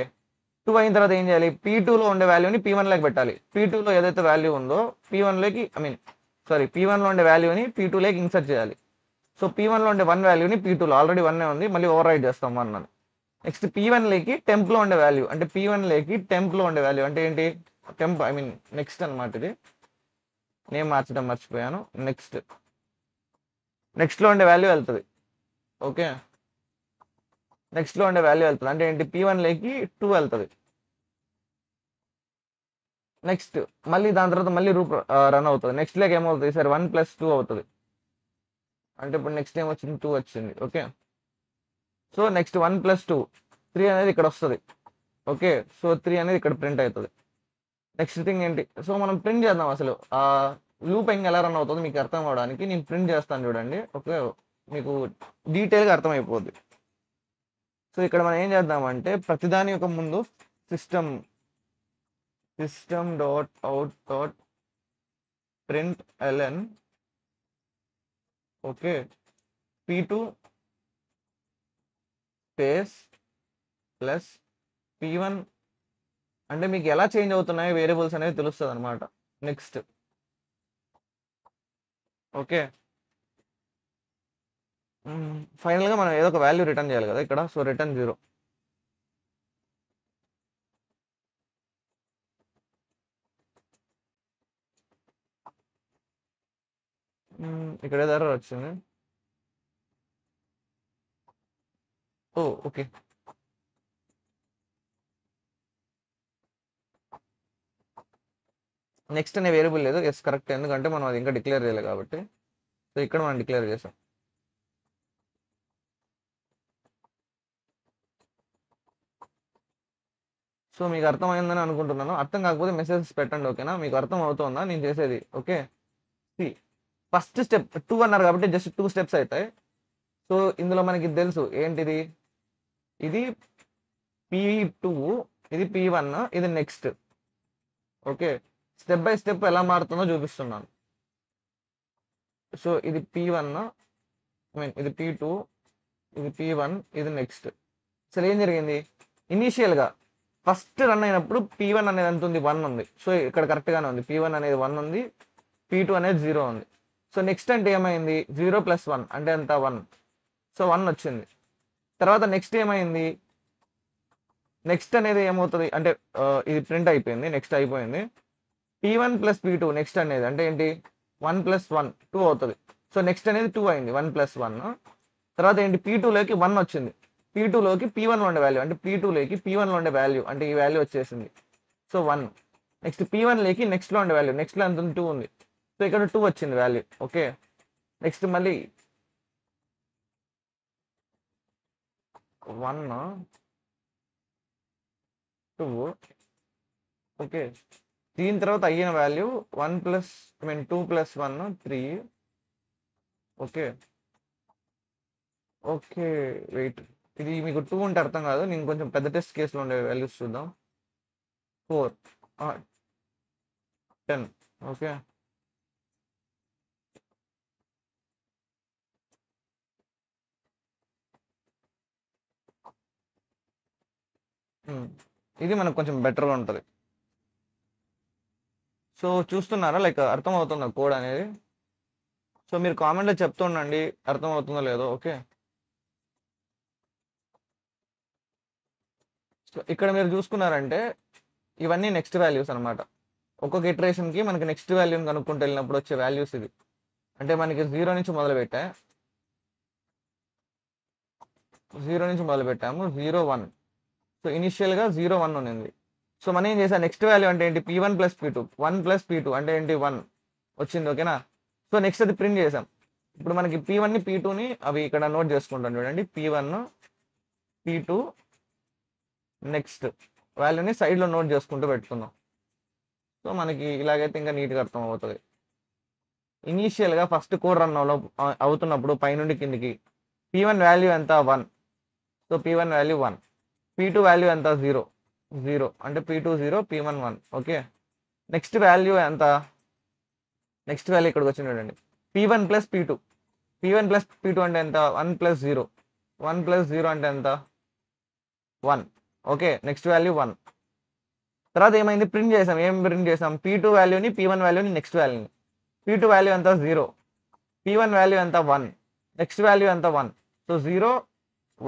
2 అయిన తర్వాత ఏం చేయాలి, P2 లో ఉండే వాల్యూని P1 లోకి పెట్టాలి. P2 లో ఏదైతే వాల్యూ ఉందో P1 లోకి P1 లో ఉండే వాల్యూని P2 లోకి ఇన్సర్ట్ చేయాలి. సో P1 లో ఉండే 1 వాల్యూని P2 లో ఆల్రెడీ 1 ఉంది, మళ్ళీ ఓవర్ రైట్ చేస్తాం 1 అని. నెక్స్ట్ P1 లేకి టెంప్ లో ఉండే వాల్యూ అంటే P1 లేకి టెంప్ లో ఉండే వాల్యూ అంటే ఏంటి, టెంప్ నెక్స్ట్ అనమాట. ఇది నేమ్ మార్చడం మర్చిపోయాను. నెక్స్ట్ లో ఉండే వాల్యూ వెళ్తుంది. ఓకే, నెక్స్ట్ లో ఉండే వాల్యూ వెళ్తుంది అంటే ఏంటి, P1 లేకి 2 వెళ్తుంది. నెక్స్ట్ మళ్ళీ దాని తర్వాత మళ్ళీ రన్ అవుతుంది. నెక్స్ట్ లేక ఏమవుతుంది, సరే 1 ప్లస్ 2 అవుతుంది. అంటే ఇప్పుడు నెక్స్ట్ ఏం వచ్చింది, 2 వచ్చింది. ఓకే, సో నెక్స్ట్ 1 ప్లస్ 2 3 అనేది ఇక్కడ వస్తుంది. ఓకే, సో 3 అనేది ఇక్కడ ప్రింట్ అవుతుంది. నెక్స్ట్ థింగ్ ఏంటి, సో మనం ప్రింట్ చేద్దాం. అసలు ఆ లూపింగ్ ఎలా రన్ అవుతుందో మీకు అర్థం అవడానికి నేను ప్రింట్ చేస్తాను చూడండి. ఓకే, మీకు డీటెయిల్గా అర్థమైపోద్ది. సో ఇక్కడ మనం ఏం చేద్దామంటే ప్రతిదాని యొక్క ముందు system dot out dot print ln. Okay, P2 space plus P1 అంటే మీకు ఎలా చేంజ్ అవుతున్నాయి వేరియబుల్స్ అనేది తెలుస్తుంది అనమాట. నెక్స్ట్ ఓకే, ఫైనల్గా మనం ఏదో ఒక వాల్యూ రిటర్న్ చేయాలి కదా ఇక్కడ. So return 0. ఇక్కడ ఏదో ఎర్రర్ వచ్చింది. ఓ ఓకే, నెక్స్ట్ అనే వేరియబుల్ లేదు. ఎస్ కరెక్ట్, ఎందుకంటే మనం అది ఇంకా డిక్లేర్ చేయలేదు కాబట్టి. సో ఇక్కడ మనం డిక్లేర్ చేసాం. సో మీకు అర్థమైందని అనుకుంటున్నాను. అర్థం కాకపోతే మెసేజెస్ పెట్టండి. ఓకేనా, మీకు అర్థం అవుతుందా నేను చేసేది. ఓకే, ఫస్ట్ స్టెప్ 2 అన్నారు కాబట్టి జస్ట్ 2 స్టెప్స్ అవుతాయి. సో ఇందులో మనకి తెలుసు ఏంటిది, ఇది P2, ఇది P1, ఇది next. Okay, step by step ఎలా మారుతుందో చూపిస్తున్నాను. సో ఇది P1, ఇది P2, ఇది P1, ఇది నెక్స్ట్. అసలు ఏం జరిగింది, ఇనీషియల్గా ఫస్ట్ రన్ అయినప్పుడు P1 అనేది ఎంత ఉంది, 1 ఉంది. సో ఇక్కడ కరెక్ట్గానే ఉంది, P1 అనేది 1 ఉంది, P2 అనేది 0 ఉంది. సో నెక్స్ట్ అంటే ఏమైంది, 0 ప్లస్ 1 అంటే ఎంత, 1. సో 1 వచ్చింది. తర్వాత నెక్స్ట్ ఏమైంది, నెక్స్ట్ అనేది ఏమవుతుంది అంటే ఇది ప్రింట్ అయిపోయింది, నెక్స్ట్ అయిపోయింది. P1 ప్లస్ P2 నెక్స్ట్ అనేది అంటే ఏంటి, 1 ప్లస్ 1 2 అవుతుంది. సో నెక్స్ట్ అనేది 2 అయింది, 1 ప్లస్ 1. తర్వాత ఏంటి, P2 లోకి 1 వచ్చింది. P2 లోకి P1 లో ఉండే వాల్యూ అంటే P2 లోకి P1 లో ఉండే వాల్యూ అంటే ఈ వాల్యూ వచ్చేసింది. సో 1. నెక్స్ట్ P1 లోకి నెక్స్ట్ లో ఉండే వాల్యూ, నెక్స్ట్ లో ఎంత ఉంది, 2 ఉంది. సో ఇక్కడ 2 వచ్చింది వాల్యూ. ఓకే, నెక్స్ట్ మళ్ళీ 1 2. ఓకే, దీని తర్వాత అయిన value 1 plus 2 plus 1 3. Okay okay, wait, ఇది మీకు 2 ఉంటే అర్థం కాదు, నేను కొంచెం పెద్ద టెస్ట్ కేసులో ఉండే వాల్యూస్ చూద్దాం. 4 10 ఓకే. ఇది మనకు కొంచెం బెటర్గా ఉంటుంది. సో చూస్తున్నారా, లైక్ అర్థమవుతుందా కోడ్ అనేది? సో మీరు కామెంట్లో చెప్తుండండి అర్థమవుతుందో లేదో. ఓకే. సో ఇక్కడ మీరు చూసుకున్నారంటే ఇవన్నీ నెక్స్ట్ వాల్యూస్ అనమాట. ఒక్కొక్క ఇటరేషన్కి మనకి నెక్స్ట్ వాల్యూని కనుక్కుంటూ వెళ్ళినప్పుడు వచ్చే వాల్యూస్ ఇది. అంటే మనకి 0 నుంచి మొదలు పెట్టాము 0 1. సో ఇనిషియల్గా 0 1 ఉన్నింది. సో మనం ఏం చేసాం, నెక్స్ట్ వాల్యూ అంటే ఏంటి, P1 plus P2, 1 plus P2 అంటే ఏంటి 1 వచ్చింది. ఓకేనా. సో నెక్స్ట్ అది ప్రింట్ చేసాం. ఇప్పుడు మనకి P1ని P2ని అవి ఇక్కడ నోట్ చేసుకుంటాం చూడండి. P1 P2 నెక్స్ట్ వాల్యూని సైడ్లో నోట్ చేసుకుంటూ పెట్టుకుందాం. సో మనకి ఇలాగైతే ఇంకా నీట్గా అర్థం అవుతుంది. ఇనీషియల్గా ఫస్ట్ కోడ్ రన్ అవుతున్నప్పుడు పైనుండి కిందికి P1 వాల్యూ ఎంత 1. So P1 value 1. P2 value ఎంత 0 0 అంటే P2 0 P1 1. Okay. Next value ఎంత, నెక్స్ట్ వాల్యూ ఇక్కడికి వచ్చింది చూడండి, P1 plus P2. P1 plus P2 అంటే ఎంత, 1 ప్లస్ 0. 1 ప్లస్ 0 అంటే ఎంత 1. ఓకే. Next value 1. తర్వాత ఏమైంది, ప్రింట్ చేసాం. ఏం ప్రింట్ చేసాం, P2 వాల్యూని P1 వాల్యూని నెక్స్ట్ వాల్యూని. P2 వాల్యూ ఎంత 0, P1 వాల్యూ ఎంత 1, నెక్స్ట్ వాల్యూ ఎంత 1. సో 0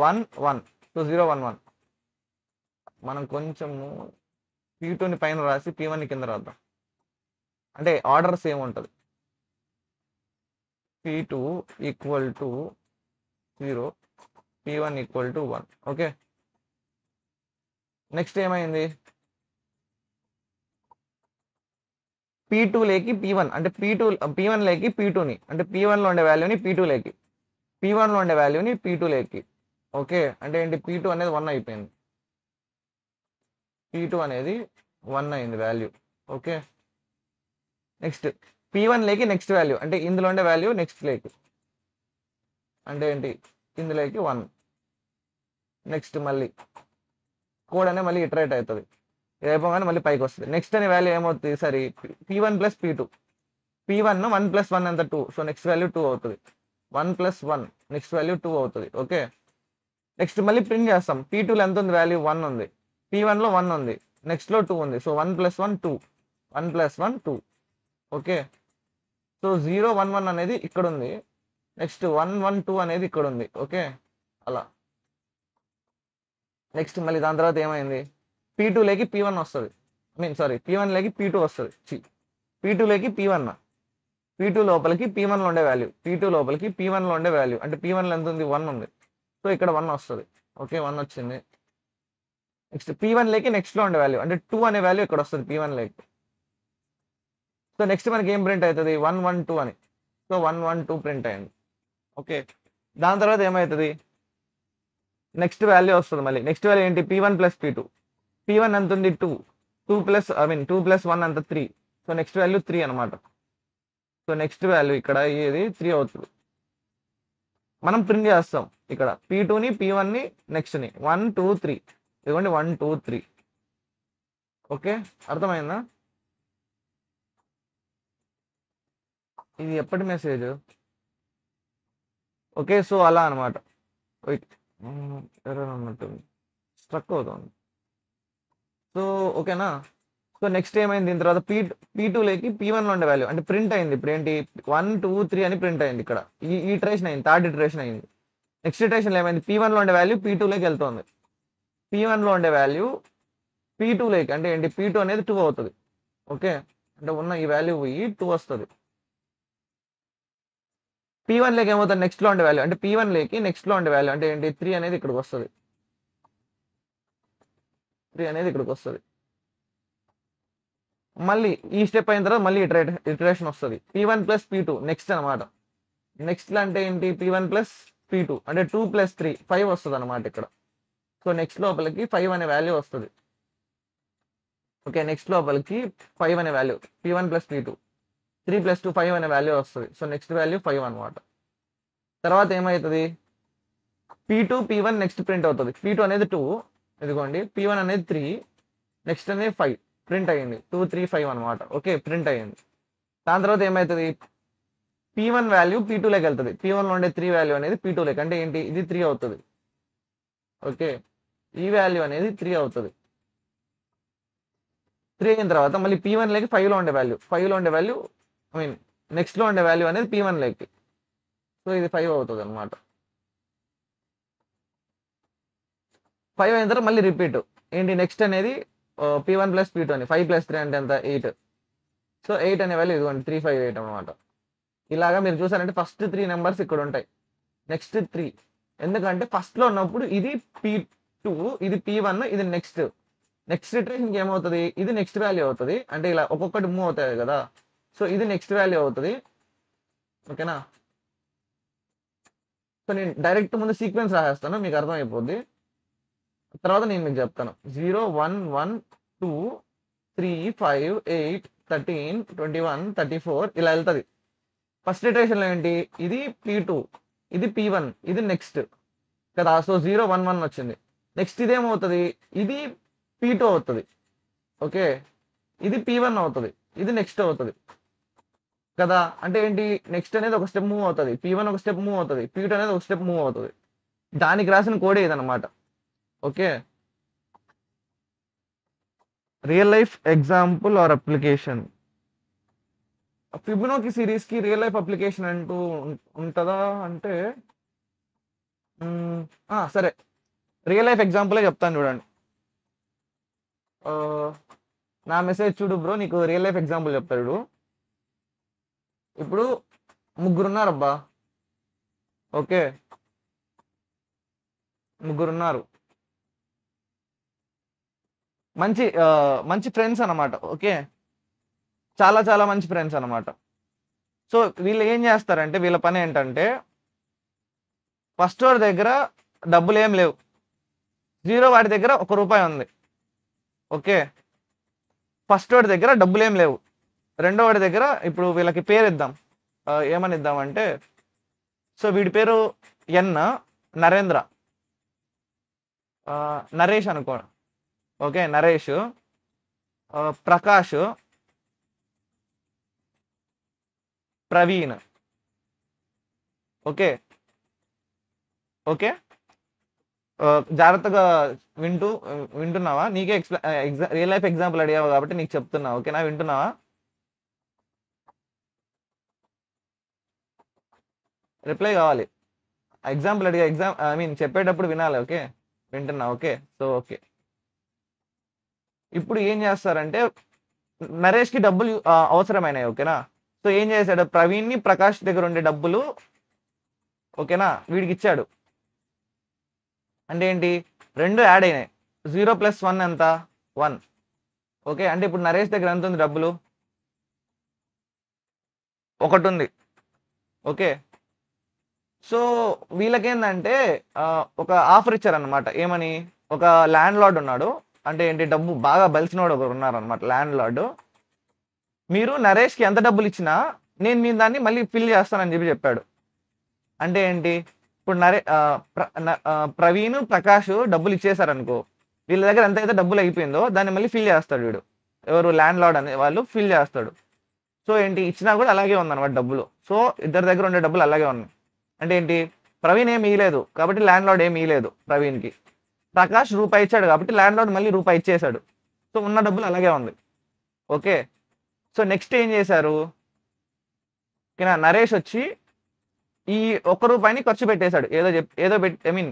1 1. సో 0 1 1. మనం కొంచెము P2ని పైన రాసి P1ని కింద రాద్దాం, అంటే ఆర్డర్ సేమ్ ఉంటుంది. P2 equal to 0, P1 equal to 1. Okay. Next ఏమైంది, P2 లేకి P1 అంటే P1 లేకి P2ని అంటే P1లో ఉండే వాల్యూని P2 లేకి, P1లో ఉండే వాల్యూని P2 లేకి. ఓకే. అంటే ఏంటి, P2 అనేది 1 అయిపోయింది. P2 అనేది 1 అయింది వాల్యూ. ఓకే. నెక్స్ట్ P1 లేకి నెక్స్ట్ వాల్యూ అంటే ఇందులో ఉండే వాల్యూ నెక్స్ట్ లేకి అంటే ఏంటి, ఇందులోకి 1. నెక్స్ట్ మళ్ళీ కోడ్ అనేది మళ్ళీ ఇటరేట్ అవుతుంది. అయిపోగానే మళ్ళీ పైకి వస్తుంది. నెక్స్ట్ అనే వాల్యూ ఏమవుతుంది, సరే P1 plus P2. P1 1 plus 1 ఎంత 2. సో నెక్స్ట్ వాల్యూ 2 అవుతుంది. 1 ప్లస్ 1 నెక్స్ట్ వాల్యూ 2 అవుతుంది. ఓకే. నెక్స్ట్ మళ్ళీ ప్రింట్ చేస్తాం. P2లో ఎంత ఉంది వాల్యూ 1 ఉంది, P1లో 1 ఉంది, నెక్స్ట్లో 2 ఉంది. So 1 plus 1 2, 1 plus 1 2. Okay. So 0 1 1 అనేది ఇక్కడ ఉంది, నెక్స్ట్ 1 1 2 అనేది ఇక్కడ ఉంది. ఓకే. అలా నెక్స్ట్ మళ్ళీ దాని తర్వాత ఏమైంది, P2 లేకి P1 వస్తుంది, P1 లేకి P2 వస్తుంది, P2 లేకి P1, P2 లోపలికి P1లో ఉండే వాల్యూ, P2 లోపలికి P1లో ఉండే వాల్యూ అంటే P1లో ఎంత ఉంది 1 ఉంది. సో ఇక్కడ 1 వస్తుంది. ఓకే. 1 వచ్చింది. నెక్స్ట్ P1 లేకి నెక్స్ట్లో ఉండే వాల్యూ అంటే 2 అనే వాల్యూ ఇక్కడ వస్తుంది P1 లేకి. సో నెక్స్ట్ మనకి ఏం ప్రింట్ అవుతుంది, 1 1 2 అని. సో 1 1 2 ప్రింట్ అయింది. ఓకే. దాని తర్వాత ఏమవుతుంది, నెక్స్ట్ వాల్యూ వస్తుంది మళ్ళీ. నెక్స్ట్ వాల్యూ ఏంటి, P1 ప్లస్ P2. P1 ఎంత ఉంది 2, 2 ప్లస్ 1 అంత 3. సో నెక్స్ట్ వాల్యూ 3 అనమాట. సో నెక్స్ట్ వాల్యూ ఇక్కడ ఏది 3 అవుతుంది. మనం ప్రింట్ చేస్తాం ఇక్కడ P2ని P1ని నెక్స్ట్ని 1 2 3. ఇదిగోండి 1 2 3. ఓకే. అర్థమైందా, ఇది ఎప్పటి మెసేజ్. ఓకే. సో అలా అనమాట. ఎర్రర్ అన్నట్టుంది, స్ట్రక్ అవుతుంది. సో ఓకేనా. సో నెక్స్ట్ ఏమైంది, దీని తర్వాత P2 లేకి P1లో ఉండే వాల్యూ అంటే ప్రింట్ అయింది. ఇప్పుడు ఏంటి 1 2 3 అని ప్రింట్ అయింది ఇక్కడ. ఈ ఇటరేషన్ అయింది, థర్డ్ ఇటరేషన్ అయింది. నెక్స్ట్ ఇటరేషన్ ఏమైంది, P1లో ఉండే వాల్యూ P2 లేకి వెళ్తుంది, P1లో ఉండే వాల్యూ P2 లేకి అంటే ఏంటి, P2 అనేది 2 అవుతుంది. ఓకే. అంటే ఉన్న ఈ వాల్యూ పోయి 2 వస్తుంది. P1 లేకి ఏమవుతుంది, నెక్స్ట్లో ఉండే వాల్యూ అంటే P1 లేకి నెక్స్ట్లో ఉండే వాల్యూ అంటే ఏంటి 3 అనేది ఇక్కడికి వస్తుంది. 3 అనేది ఇక్కడికి వస్తుంది. మళ్ళీ ఈ స్టెప్ అయిన తర్వాత మళ్ళీ ఇటరేషన్ వస్తుంది. P1 ప్లస్ P2 నెక్స్ట్ అనమాట. నెక్స్ట్ అంటే ఏంటి, P1 ప్లస్ P2 అంటే 2 ప్లస్ 3 5 వస్తుంది అనమాట ఇక్కడ. సో నెక్స్ట్ లోపలికి 5 అనే వాల్యూ వస్తుంది. ఓకే. నెక్స్ట్ లోపలికి 5 అనే value P1 plus P2 3 plus 2 5 అనే వాల్యూ వస్తుంది. సో నెక్స్ట్ వాల్యూ 5 అనమాట. తర్వాత ఏమవుతుంది, P2 P1 నెక్స్ట్ ప్రింట్ అవుతుంది. P2 అనేది 2, ఇదిగోండి P1 అనేది 3, నెక్స్ట్ అనేది 5 ప్రింట్ అయ్యింది. 2 3 5 అనమాట. ఓకే. ప్రింట్ అయ్యింది. దాని తర్వాత ఏమవుతుంది, P1 వాల్యూ P2లోకి వెళ్తుంది. P1 లో ఉండే 3 వాల్యూ అనేది P2లోకి, అంటే ఏంటి, ఇది 3 అవుతుంది. ఓకే, ఈ వాల్యూ అనేది 3 అవుతుంది. 3 అయిన తర్వాత మళ్ళీ P1 లోకి 5 లో ఉండే వాల్యూ, ఐ మీన్ నెక్స్ట్ లో ఉండే వాల్యూ అనేది P1 లోకి, సో ఇది 5 అవుతుంది అనమాట. 5 అయిన తర్వాత మళ్ళీ రిపీట్, ఏంటి నెక్స్ట్ అనేది P1 ప్లస్ P2 అని, 5 ప్లస్ 3 అంటే ఎంత, 8. సో 8 అనే వాల్యూ ఇదిగోండి 358 అనమాట. ఇలాగా మీరు చూసారంటే ఫస్ట్ 3 నెంబర్స్ ఇక్కడ ఉంటాయి, నెక్స్ట్ 3, ఎందుకంటే ఫస్ట్ లో ఉన్నప్పుడు ఇది P2, ఇది P1, ఇది నెక్స్ట్ ఇటరేషన్కి ఏమవుతుంది, ఇది నెక్స్ట్ వాల్యూ అవుతుంది, అంటే ఇలా ఒక్కొక్కటి మూవ్ అవుతాయి కదా, సో ఇది నెక్స్ట్ వాల్యూ అవుతుంది. ఓకేనా, సో నేను డైరెక్ట్ ముందు సీక్వెన్స్ రాసేస్తాను, మీకు అర్థమైపోద్ది. తర్వాత నేను మీకు చెప్తాను. 0 1 1 2 3 5 8 13 21 34 ఇలా వెళ్తుంది. ఫస్ట్ ఇటరేషన్లో ఏంటి, ఇది P2, ఇది P1, ఇది నెక్స్ట్ కదా, సో 0 1 1 వచ్చింది. నెక్స్ట్ ఇదేమవుతుంది, ఇది P2 అవుతుంది. ఓకే, ఇది P1 అవుతుంది, ఇది నెక్స్ట్ అవుతుంది కదా, అంటే ఏంటి, నెక్స్ట్ అనేది ఒక స్టెప్ మూవ్ అవుతుంది, P1 ఒక స్టెప్ మూవ్ అవుతుంది, P2 అనేది ఒక స్టెప్ మూవ్ అవుతుంది. దానికి రాసిన కోడే ఇదనమాట. Okay, real life example or application. Fibonacci series కి రియల్ లైఫ్ అప్లికేషన్ అంటూ ఉంటుందా అంటే, సరే రియల్ లైఫ్ ఎగ్జాంపులే చెప్తాను చూడండి. ఆ, నా మెసేజ్ చూడు బ్రో, నీకు రియల్ లైఫ్ ఎగ్జాంపుల్ చెప్తాడు. ఇప్పుడు ముగ్గురున్నారబ్బా. ఓకే, ముగ్గురున్నారు, మంచి మంచి ఫ్రెండ్స్ అనమాట. ఓకే, చాలా చాలా మంచి ఫ్రెండ్స్ అనమాట. సో వీళ్ళు ఏం చేస్తారంటే, వీళ్ళ పని ఏంటంటే, ఫస్ట్ వాడి దగ్గర డబ్బులు ఏం లేవు, జీరో వాడి దగ్గర ₹1 ఉంది. ఓకే, ఫస్ట్ వాడి దగ్గర డబ్బులు ఏం లేవు, రెండో వాడి దగ్గర, ఇప్పుడు వీళ్ళకి పేరు ఇద్దాం, ఏమని ఇద్దామంటే, సో వీడి పేరు ఎన్, నరేంద్ర, నరేష్ అనుకో. Okay, Naresh, Prakash, Praveen. Okay, okay, జాగ్రత్తగా వింటూ వింటున్నావా, నీకే రియల్ లైఫ్ ఎగ్జాంపుల్ అడిగావు కాబట్టి నీకు చెప్తున్నా. ఓకేనా, వింటున్నావా, రిప్లై కావాలి. ఎగ్జాంపుల్ అడిగా, ఐ మీన్ చెప్పేటప్పుడు వినాలి. ఓకే, వింటున్నా. ఓకే, సో ఓకే, ఇప్పుడు ఏం చేస్తారంటే, నరేష్కి డబ్బులు అవసరమైనాయి. ఓకేనా, సో ఏం చేశాడు, ప్రవీణ్ని ప్రకాష్ దగ్గర ఉండే డబ్బులు, ఓకేనా, వీడికి ఇచ్చాడు. అంటే ఏంటి, రెండు యాడ్ అయినాయి, 0 + 1 ఎంత, 1. ఓకే, అంటే ఇప్పుడు నరేష్ దగ్గర ఎంత ఉంది డబ్బులు, 1 ఉంది. ఓకే, సో వీళ్ళకేందంటే ఒక ఆఫర్ ఇచ్చారనమాట, ఏమని, ఒక ల్యాండ్ లార్డ్ ఉన్నాడు, అంటే ఏంటి, డబ్బు బాగా బలిసినోడు ఒకరు ఉన్నారనమాట, ల్యాండ్ లార్డ్. మీరు నరేష్కి ఎంత డబ్బులు ఇచ్చినా నేను మీ దాన్ని మళ్ళీ ఫిల్ చేస్తానని చెప్పాడు. అంటే ఏంటి, ఇప్పుడు ప్రవీణ్ ప్రకాష్ డబ్బులు ఇచ్చేసారనుకో, వీళ్ళ దగ్గర ఎంతైతే డబ్బులు అయిపోయిందో దాన్ని మళ్ళీ ఫిల్ చేస్తాడు వీడు, ఎవరు, ల్యాండ్ లార్డ్ అనే వాళ్ళు ఫిల్ చేస్తాడు. సో ఏంటి, ఇచ్చినా కూడా అలాగే ఉందన్నమాట డబ్బులు, సో ఇద్దరి దగ్గర ఉండే డబ్బులు అలాగే ఉన్నాయి. అంటే ఏంటి, ప్రవీణ్ ఏమి ఇయ్యలేదు కాబట్టి ల్యాండ్ లార్డ్ ఏమి ఇయ్యలేదు ప్రవీణ్కి, ప్రకాష్ రూపాయి ఇచ్చాడు కాబట్టి ల్యాండ్ లార్డ్ మళ్ళీ రూపాయి ఇచ్చేసాడు, సో ఉన్న డబ్బులు అలాగే ఉంది. ఓకే, సో నెక్స్ట్ ఏం చేశారు, ఓకేనా, నరేష్ వచ్చి ఈ ₹1 ఖర్చు పెట్టేశాడు, ఏదో ఐ మీన్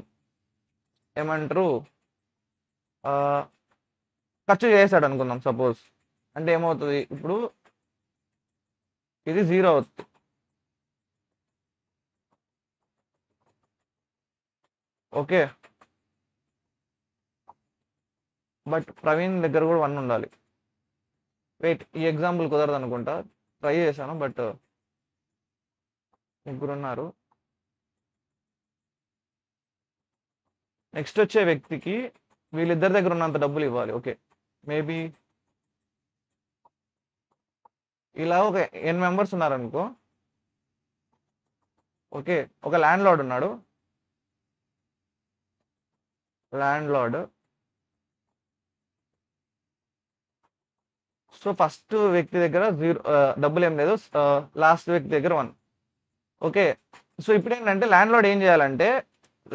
ఏమంటారు, ఆ, ఖర్చు చేశాడు అనుకుందాం సపోజ్. అంటే ఏమవుతుంది, ఇప్పుడు ఇది 0 అవుతుంది. ఓకే, బట్ ప్రవీణ్ దగ్గర కూడా 1 ఉండాలి. వెయిట్, ఈ ఎగ్జాంపుల్ కుదరదు అనుకుంటా, ట్రై చేశాను బట్ ముగ్గురు ఉన్నారు. నెక్స్ట్ వచ్చే వ్యక్తికి వీళ్ళిద్దరి దగ్గర ఉన్నంత డబ్బులు ఇవ్వాలి. ఓకే, మేబీ ఇలా ఒక n మెంబర్స్ ఉన్నారనుకో. ఓకే, ఒక ల్యాండ్ లార్డ్ ఉన్నాడు, ల్యాండ్ లార్డ్. సో ఫస్ట్ వ్యక్తి దగ్గర జీరో డబ్బులు ఏం లేదు, లాస్ట్ వ్యక్తి దగ్గర 1. ఓకే. సో ఇప్పుడు ఏంటంటే ల్యాండ్ లార్డ్ ఏం చేయాలంటే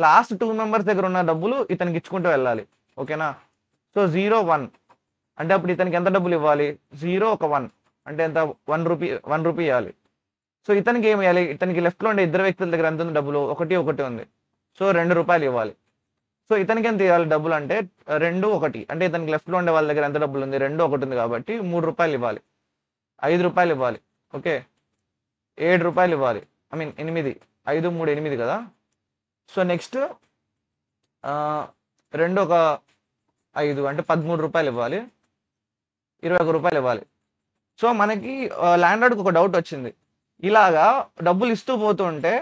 లాస్ట్ 2 మెంబర్స్ దగ్గర ఉన్న డబ్బులు ఇతనికి ఇచ్చుకుంటూ వెళ్ళాలి. ఓకేనా. సో 0, 1 అంటే అప్పుడు ఇతనికి ఎంత డబ్బులు ఇవ్వాలి, 0 ఒక 1 అంటే ఎంత, 1 రూపీ ఇవ్వాలి. సో ఇతనికి ఏమి ఇవ్వాలి, ఇతనికి లెఫ్ట్లో ఉండే ఇద్దరు వ్యక్తుల దగ్గర ఎంత ఉంది డబ్బులు, 1 ఉంది. సో 2 రూపాయలు ఇవ్వాలి. సో ఇతనికి ఎంత ఇవ్వాలి డబ్బులు అంటే 2, 1 అంటే ఇతనికి లెఫ్ట్లో ఉండే వాళ్ళ దగ్గర ఎంత డబ్బులు ఉంది, 2, 1 ఉంది కాబట్టి 3 రూపాయలు ఇవ్వాలి, 5 రూపాయలు ఇవ్వాలి. ఓకే. 7 రూపాయలు ఇవ్వాలి, ఐ మీన్ 8, 5, 3, 8 కదా. సో నెక్స్ట్ 2 ఒక 5 అంటే 13 రూపాయలు ఇవ్వాలి, 21 రూపాయలు ఇవ్వాలి. సో మనకి ల్యాండ్ లార్డ్కి ఒక డౌట్ వచ్చింది, ఇలాగా డబ్బులు ఇస్తూ పోతుంటే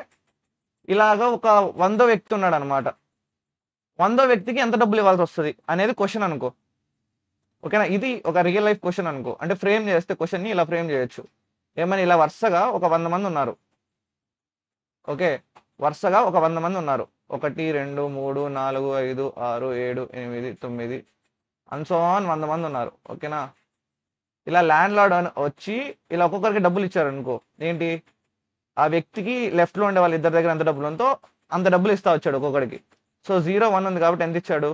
ఇలాగా ఒక 100వ వ్యక్తి ఉన్నాడు అనమాట, 100వ వ్యక్తికి ఎంత డబ్బులు ఇవ్వాల్సి వస్తుంది అనేది క్వశ్చన్ అనుకో. ఓకేనా. ఇది ఒక రియల్ లైఫ్ క్వశ్చన్ అనుకో, అంటే ఫ్రేమ్ చేస్తే క్వశ్చన్ని ఇలా ఫ్రేమ్ చేయొచ్చు. ఏమని, ఇలా వరుసగా ఒక 100 మంది ఉన్నారు. ఓకే. వరుసగా ఒక 100 మంది ఉన్నారు, 1, 2, 3, 4, 5, 6, 7, 8, 9 అండ్ సో ఆన్ 100 మంది ఉన్నారు. ఓకేనా. ఇలా ల్యాండ్ లార్డ్ వచ్చి ఇలా ఒక్కొక్కరికి డబ్బులు ఇచ్చారు అనుకో, ఏంటి ఆ వ్యక్తికి లెఫ్ట్లో ఉండే వాళ్ళ ఇద్దరి దగ్గర ఎంత డబ్బులు ఉందో అంత డబ్బులు ఇస్తా వచ్చాడు ఒక్కొక్కడికి. సో 0, 1 ఉంది కాబట్టి ఎంత ఇచ్చాడు,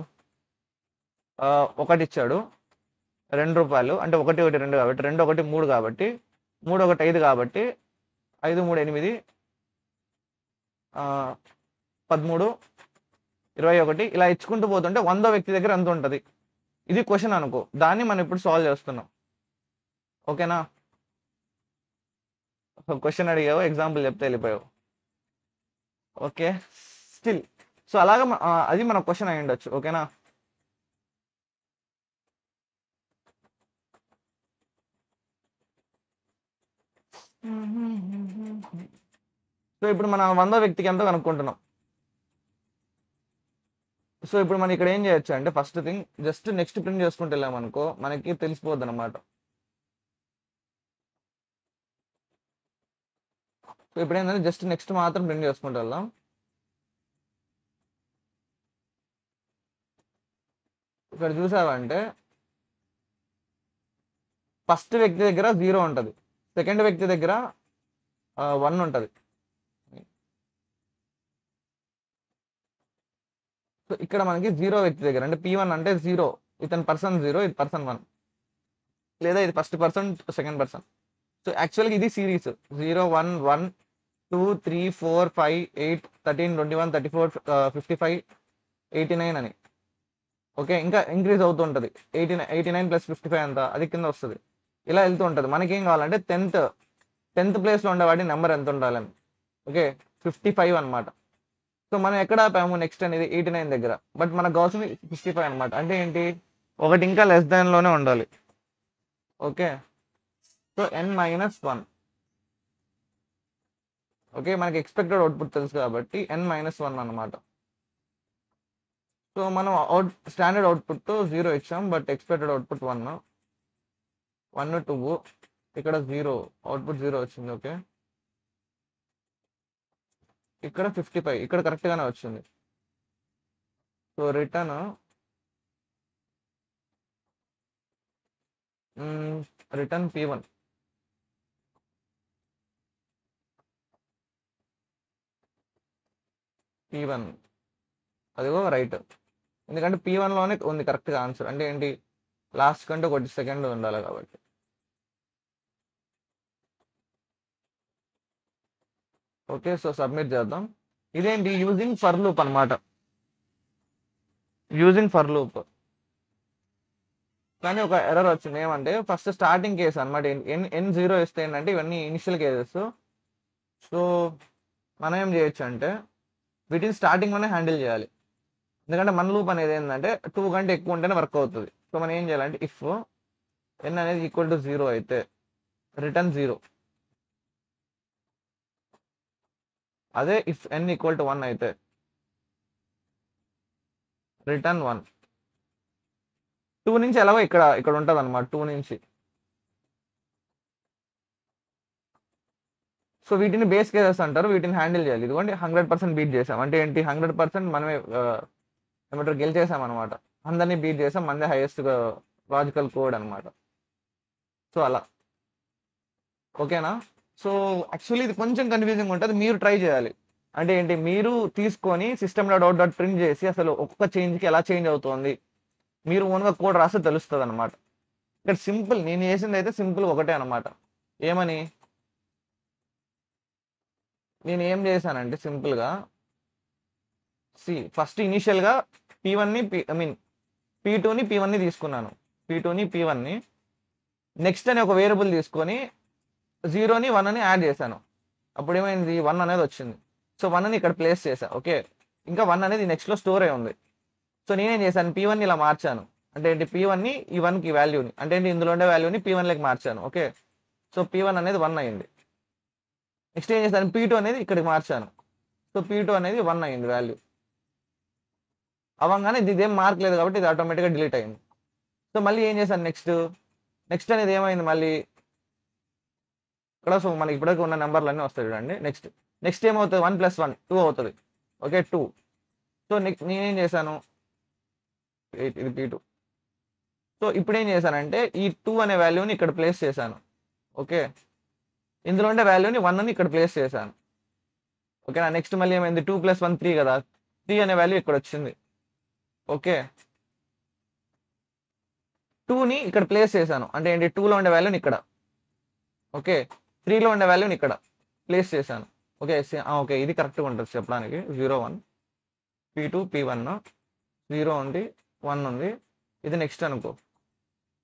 1 ఇచ్చాడు, 2 రూపాయలు అంటే 1, 1, 2 కాబట్టి 2, 1, 3 కాబట్టి 3, 1, 5 కాబట్టి 5, 3, 8, 13, 21 ఇలా ఇచ్చుకుంటూ పోతుంటే 100వ వ్యక్తి దగ్గర ఎంత ఉంటుంది, ఇది క్వశ్చన్ అనుకో. దాన్ని మనం ఇప్పుడు సాల్వ్ చేస్తున్నాం. ఓకేనా. క్వశ్చన్ అడిగావు, ఎగ్జాంపుల్ చెప్తే వెళ్ళిపోయావు. ఓకే. స్టిల్ సో అలాగా అది మన క్వశ్చన్ అయి ఉండొచ్చు. ఓకేనా. సో ఇప్పుడు మనం 100వ వ్యక్తికి ఎంతో కనుక్కుంటున్నాం. సో ఇప్పుడు మనం ఇక్కడ ఏం చేయొచ్చు అంటే first thing just next print చేసుకుంటూ వెళ్ళామనుకో మనకి తెలిసిపోద్ది అనమాట. సో ఇప్పుడు ఏంటంటే జస్ట్ నెక్స్ట్ మాత్రం ప్రింట్ చేసుకుంటూ వెళ్దాం. ఇక్కడ చూసావంటే ఫస్ట్ వ్యక్తి దగ్గర 0 ఉంటుంది, సెకండ్ వ్యక్తి దగ్గర 1 ఉంటుంది. సో ఇక్కడ మనకి 0 వ్యక్తి దగ్గర అంటే P1 అంటే 0, ఇతని పర్సన్ 0, ఇది పర్సన్ 1, లేదా ఇది first person second person. So యాక్చువల్గా ఇది సిరీస్ 0, 1, 1, 2, 3, 4, 5, 8, 13, 21, 34, 55, 89 అని. ఓకే. ఇంకా ఇంక్రీజ్ అవుతూ ఉంటుంది, 89 + 55 అంతా అది కింద వస్తుంది, ఇలా వెళ్తూ ఉంటుంది. మనకేం కావాలంటే 10th ప్లేస్లో ఉండేవాడి నెంబర్ ఎంత ఉండాలని. ఓకే. 55 అనమాట. సో మనం ఎక్కడ ఆపాము, నెక్స్ట్ అనేది 89 దగ్గర, బట్ మనకు కావాల్సింది 55 అనమాట. అంటే ఏంటి, ఒకటి ఇంకా లెస్ దాన్ లోనే ఉండాలి. ఓకే. So n-1. ఓకే. మనకి ఎక్స్పెక్టెడ్ అవుట్పుట్ తెలుసు కాబట్టి n-1 అనమాట. సో మనం స్టాండర్డ్ అవుట్పుట్ 0 ఇచ్చాం, బట్ ఎక్స్పెక్టెడ్ అవుట్పుట్ 1, 1, 2 ఇక్కడ 0 అవుట్పుట్ 0 వచ్చింది. ఓకే. ఇక్కడ 55 ఇక్కడ కరెక్ట్ గానే వచ్చింది. So return P1. P1 అదిగో రైట్, ఎందుకంటే P1 లోనే ఉంది కరెక్ట్గా ఆన్సర్. అంటే ఏంటి, లాస్ట్ కంటే 1 సెకండ్ ఉండాలి కాబట్టి. ఓకే. సో సబ్మిట్ చేద్దాం. ఇదేంటి, యూజింగ్ ఫర్ లూప్ అనమాట, యూజింగ్ ఫర్ లూప్. కానీ ఒక ఎర్రర్ వచ్చింది, ఏమంటే ఫస్ట్ స్టార్టింగ్ కేసు అనమాట. n0 ఇస్తే ఏంటంటే ఇవన్నీ ఇనిషియల్ కేసెస్. సో మనం ఏం చేయొచ్చు అంటే వీటిని స్టార్టింగ్లోనే హ్యాండిల్ చేయాలి, ఎందుకంటే మన లూప్ అనేది ఏంటంటే 2 కంటే ఎక్కువ ఉంటేనే వర్క్ అవుతుంది. సో మనం ఏం చేయాలంటే ఇఫ్ n అనేది ఈక్వల్ టు 0 అయితే రిటర్న్ 0, అదే ఇఫ్ n ఈక్వల్ టు 1 అయితే రిటర్న్ 1. 2 నుంచి ఎలాగో ఇక్కడ ఉంటుంది అనమాట, 2 నుంచి. సో వీటిని బేస్ కేసెస్ అంటారు, వీటిని హ్యాండిల్ చేయాలి. ఇదిగోండి 100% బీట్ చేసాం. అంటే ఏంటి, 100% మనమే ఏమంటారు గెలిచేసాం అనమాట, అందరినీ బీట్ చేసాం, మనదే హైయెస్ట్ లాజికల్ కోడ్ అనమాట. సో అలా ఓకేనా. సో యాక్చువల్లీ ఇది కొంచెం కన్ఫ్యూజింగ్ ఉంటుంది, మీరు ట్రై చేయాలి. అంటే ఏంటి, మీరు తీసుకొని సిస్టమ్లో డాట్ డాట్ ప్రింట్ చేసి అసలు ఒక్కొక్క చేంజ్కి ఎలా చేంజ్ అవుతుంది మీరు ఓన్గా కోడ్ రాస్తే తెలుస్తుంది అనమాట. ఇక్కడ సింపుల్ నేను చేసింది అయితే సింపుల్ ఒకటే అనమాట. ఏమని నేను ఏం చేశానంటే సింపుల్గా ఫస్ట్ ఇనీషియల్గా P1ని ఐ మీన్ P2ని P1ని తీసుకున్నాను. P2ని P1ని నెక్స్ట్ అని ఒక వేరియబుల్ తీసుకొని 0ని 1 అని యాడ్ చేశాను. అప్పుడు ఏమైంది 1 అనేది వచ్చింది. సో 1ని ఇక్కడ ప్లేస్ చేశా. ఓకే, ఇంకా 1 అనేది నెక్స్ట్లో స్టోర్ అయి ఉంది. సో నేనేం చేశాను, P1ని ఇలా మార్చాను. అంటే ఏంటి, P1ని ఈ 1కి వాల్యూని అంటే ఏంటి ఇందులో ఉండే వాల్యూని P1లోకి మార్చాను. ఓకే, సో P1 అనేది 1 అయింది. నెక్స్ట్ ఏం చేశాను, P2 అనేది ఇక్కడికి మార్చాను. సో P2 అనేది 1 అయింది వాల్యూ. అవ్వగానే ఇది ఇదేం మార్క్ లేదు కాబట్టి ఇది ఆటోమేటిక్గా డిలీట్ అయింది. సో మళ్ళీ ఏం చేశాను, నెక్స్ట్ అనేది ఏమైంది మళ్ళీ ఇక్కడ. సో మనకి ఇప్పటికీ ఉన్న నెంబర్లు అన్నీ వస్తాయి చూడండి. నెక్స్ట్ ఏమవుతుంది, 1 + 1 2 అవుతుంది. ఓకే 2. సో నేనేం చేశాను, ఇది P2. సో ఇప్పుడు ఏం చేశానంటే ఈ 2 అనే వాల్యూని ఇక్కడ ప్లేస్ చేశాను. ఓకే, ఇందులో ఉండే వాల్యూని 1ని ఇక్కడ ప్లేస్ చేశాను. ఓకేనా. నెక్స్ట్ మళ్ళీ ఏమైంది, 2 + 1 3 కదా, 3 అనే వాల్యూ ఇక్కడ వచ్చింది. ఓకే, 2ని ఇక్కడ ప్లేస్ చేశాను. అంటే ఏంటి 2లో ఉండే వాల్యూని ఇక్కడ, ఓకే 3లో ఉండే వాల్యూని ఇక్కడ ప్లేస్ చేశాను. ఓకే ఓకే ఇది కరెక్ట్గా ఉంటుంది చెప్పడానికి. 0 1 P2 P1 0 ఉంది 1 ఉంది. ఇది నెక్స్ట్ అనుకో,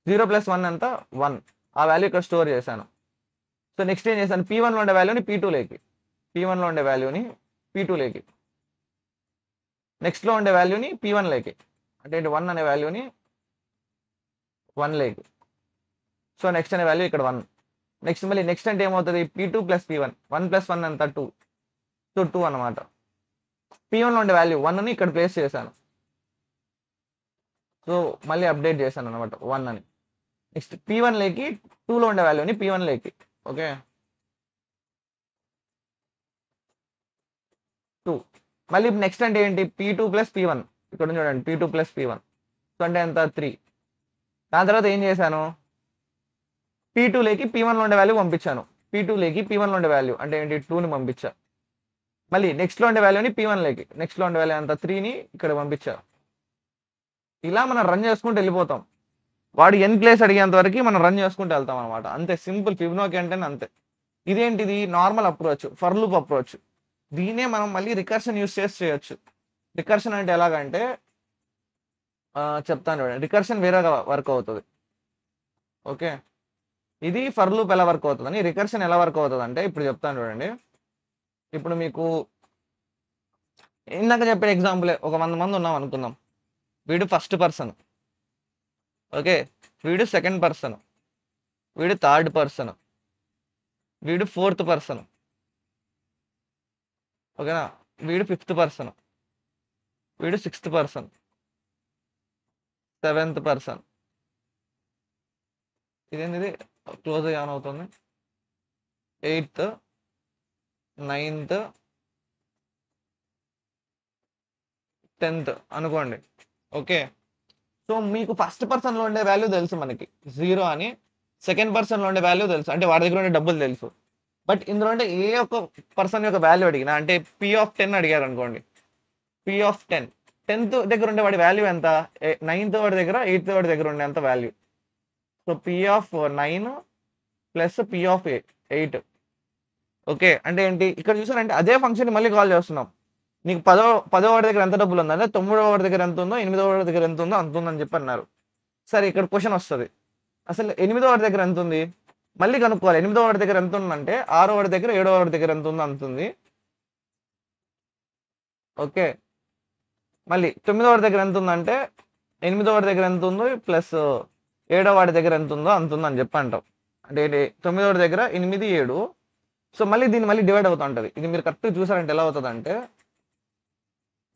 0 + 1 ఎంత 1, ఆ వాల్యూ ఇక్కడ స్టోర్ చేశాను. సో నెక్స్ట్ ఏం చేశాను, P1లో ఉండే వాల్యూని P2లోకి, P1లో ఉండే వాల్యూని P2లోకి, నెక్స్ట్లో ఉండే వాల్యూని P1లోకి, అంటే 1 అనే వాల్యూని 1లోకి. సో నెక్స్ట్ అనే వాల్యూ ఇక్కడ 1. నెక్స్ట్ మళ్ళీ నెక్స్ట్ అంటే ఏమవుతుంది, P2 + P1 1 + 1 ఎంత 2. సో 2 అనమాట. P1లో ఉండే వాల్యూ 1ని ఇక్కడ ప్లేస్ చేశాను. సో మళ్ళీ అప్డేట్ చేశాను అనమాట 1 అని. నెక్స్ట్ P1లోకి 2లో ఉండే వాల్యూని P1లోకి. ఓకే 2. మళ్ళీ నెక్స్ట్ అంటే ఏంటి, P2 + P1 ఇక్కడ చూడండి, P2 + P1 సో అంటే ఎంత 3. దాని తర్వాత ఏం చేశాను, P2లోకి P1లో ఉండే వాల్యూ పంపించాను. P2లోకి P1లో ఉండే వాల్యూ అంటే ఏంటి 2ని పంపించా. మళ్ళీ నెక్స్ట్లో ఉండే వాల్యూని P1లోకి, నెక్స్ట్లో ఉండే వాల్యూ అంత 3ని ఇక్కడ పంపించా. ఇలా మనం రన్ చేసుకుంటూ వెళ్ళిపోతాం. వాడు ఎన్ ప్లేస్ అడిగేంత వరకు మనం రన్ చేసుకుంటూ వెళ్తాం అనమాట. అంతే సింపుల్ ఫిబొనాకీ అంటేనే అంతే. ఇదేంటిది normal approach, for loop approach. దీనే మనం మళ్ళీ రికర్షన్ యూస్ చేసి చేయొచ్చు. రికర్షన్ అంటే ఎలాగంటే చెప్తాను చూడండి, రికర్షన్ వేరేగా వర్క్ అవుతుంది. ఓకే, ఇది ఫర్ లూప్ ఎలా వర్క్ అవుతుందని, రికర్షన్ ఎలా వర్క్ అవుతుంది అంటే ఇప్పుడు చెప్తాను చూడండి. ఇప్పుడు మీకు ఇందాక చెప్పే ఎగ్జాంపులే, ఒక 100 మంది ఉన్నాం అనుకుందాం. వీడు ఫస్ట్ పర్సన్, ఓకే వీడు సెకండ్ పర్సన్, వీడు థర్డ్ పర్సన్, వీడు ఫోర్త్ పర్సన్, ఓకేనా వీడు ఫిఫ్త్ పర్సన్, వీడు సిక్స్త్ పర్సన్, సెవెంత్ పర్సన్. ఇదేంటిది క్లోజ్ ఆన్ అవుతుంది, 8th 9th 10th అనుకోండి. ఓకే, సో మీకు ఫస్ట్ పర్సన్లో ఉండే వాల్యూ తెలుసు మనకి 0 అని, సెకండ్ పర్సన్లో ఉండే వాల్యూ తెలుసు అంటే వాడి దగ్గర ఉండే డబ్బులు తెలుసు. బట్ ఇందులో అంటే ఏ ఒక్క పర్సన్ యొక్క వాల్యూ అడిగినా, అంటే P10 అడిగారు అనుకోండి, P10 10th దగ్గర ఉండే వాడి వాల్యూ ఎంత, 9th వాడి దగ్గర 8th వాడి దగ్గర ఉండే అంత value. So P9 + P8. Okay అంటే ఏంటి, ఇక్కడ చూసారంటే అదే ఫంక్షన్ మళ్ళీ కాల్ చేస్తున్నాం. నీకు పదో వాడి దగ్గర ఎంత డబ్బులు ఉందంటే 9వ వాడి దగ్గర ఎంత ఉందో 8వ వాడి దగ్గర ఎంత ఉందో అంత ఉందని చెప్పి అన్నారు. సరే ఇక్కడ క్వశ్చన్ వస్తుంది, అసలు 8వ వాడి దగ్గర ఎంత ఉంది మళ్ళీ కనుక్కోవాలి. 8వ వాడి దగ్గర ఎంత ఉందంటే 6వ వాడి దగ్గర 7వ వాడి దగ్గర ఎంత ఉందో అంత ఉంది. ఓకే, మళ్ళీ 9వ వాడి దగ్గర ఎంత ఉందంటే 8వ వాడి దగ్గర ఎంత ఉందో ప్లస్ 7వ వాడి దగ్గర ఎంత ఉందో అంత ఉంది అని చెప్పి అంటాం. అంటే 9వ వాడి దగ్గర 8 7. సో మళ్ళీ దీన్ని మళ్ళీ డివైడ్ అవుతూ ఉంటుంది. ఇది మీరు కరెక్ట్గా చూసారంటే ఎలా అవుతుంది అంటే,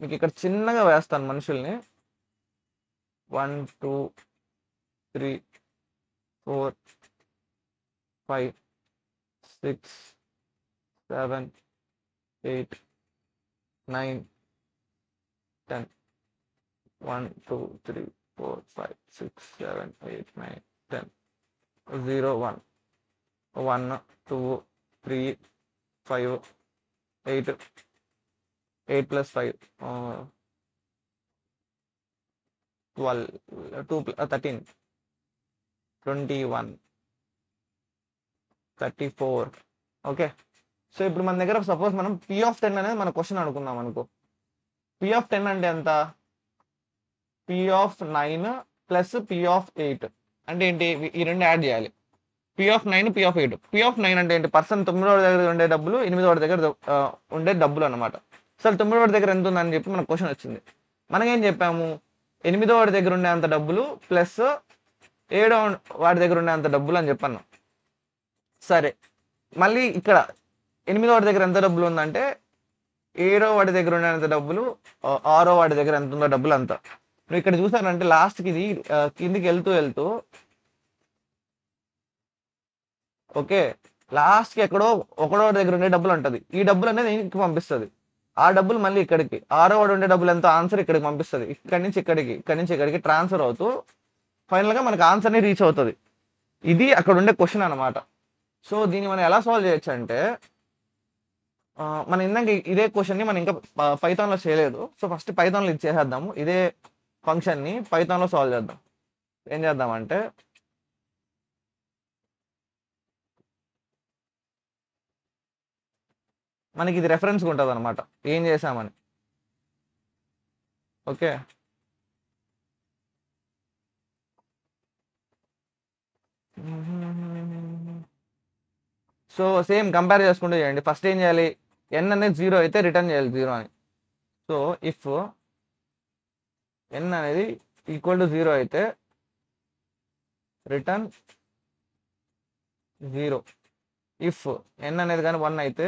మీకు ఇక్కడ చిన్నగా వేస్తాను మనుషుల్ని, 1 2 3 4 5 6 7 8 9 10 1 2 3 4 5 6 7 8 9 10 0 1 1 2 3 5 8 8 plus 5 12 2 13 21 34. ఓకే. సో ఇప్పుడు మన దగ్గర సపోజ్ మనం P10 అనేది మన క్వశ్చన్ అనుకుందాం అనుకో. P10 అంటే ఎంత? P9 ప్లస్ P8 అంటే ఏంటి? ఈ రెండు యాడ్ చేయాలి. P9 P8. P9 అంటే ఏంటి? పర్సన్ 9వ దగ్గర ఉండే డబ్బులు 8వ దగ్గర ఉండే డబ్బులు అనమాట. అసలు 9వ దగ్గర ఎంత ఉందని చెప్పి మనకు క్వశ్చన్ వచ్చింది. మనకేం చెప్పాము? 8వ దగ్గర ఉండే అంత డబ్బులు ప్లస్ 7వ వాడి దగ్గర ఉండే అంత డబ్బులు అని చెప్పాను. సరే, మళ్ళీ ఇక్కడ 8వ వాడి దగ్గర ఎంత డబ్బులు ఉందంటే 7వ వాడి దగ్గర ఉండేంత డబ్బులు, 6వ వాడి దగ్గర ఎంత ఉందో డబ్బులు అంత. నువ్వు ఇక్కడ చూసానంటే లాస్ట్కి ఇది కిందికి వెళ్తూ వెళ్తూ ఓకే లాస్ట్కి ఎక్కడో 1వ దగ్గర ఉండే డబ్బులు ఉంటుంది. ఈ డబ్బులు అనేది ఇంటికి పంపిస్తుంది. ఆ డబ్బులు మళ్ళీ ఇక్కడికి 6వ వాడు ఉండే డబ్బులు ఎంత ఆన్సర్ ఇక్కడికి పంపిస్తుంది. ఇక్కడి నుంచి ఇక్కడికి ట్రాన్స్ఫర్ అవుతూ ఫైనల్గా మనకి ఆన్సర్ని రీచ్ అవుతుంది. ఇది అక్కడ ఉండే క్వశ్చన్ అనమాట. సో దీన్ని మనం ఎలా సాల్వ్ చేయొచ్చు అంటే మనం ఇందాక ఇదే క్వశ్చన్ని మనం ఇంకా పైథాన్లో చేయలేదు. సో ఫస్ట్ పైథాన్లో ఇది చేసేద్దాము. ఇదే ఫంక్షన్ని పైథాన్లో సాల్వ్ చేద్దాం. ఏం చేద్దామంటే మనకి ఇది రెఫరెన్స్గా ఉంటుంది అనమాట ఏం చేసామని. ఓకే, సో సేమ్ కంపేర్ చేసుకుంటూ చేయండి. ఫస్ట్ ఏం చేయాలి? ఎన్ అనేది 0 అయితే రిటర్న్ చేయాలి 0 అని. సో ఇఫ్ ఎన్ అనేది ఈక్వల్ టు 0 అయితే రిటర్న్ 0. ఇఫ్ ఎన్ అనేది కానీ 1 అయితే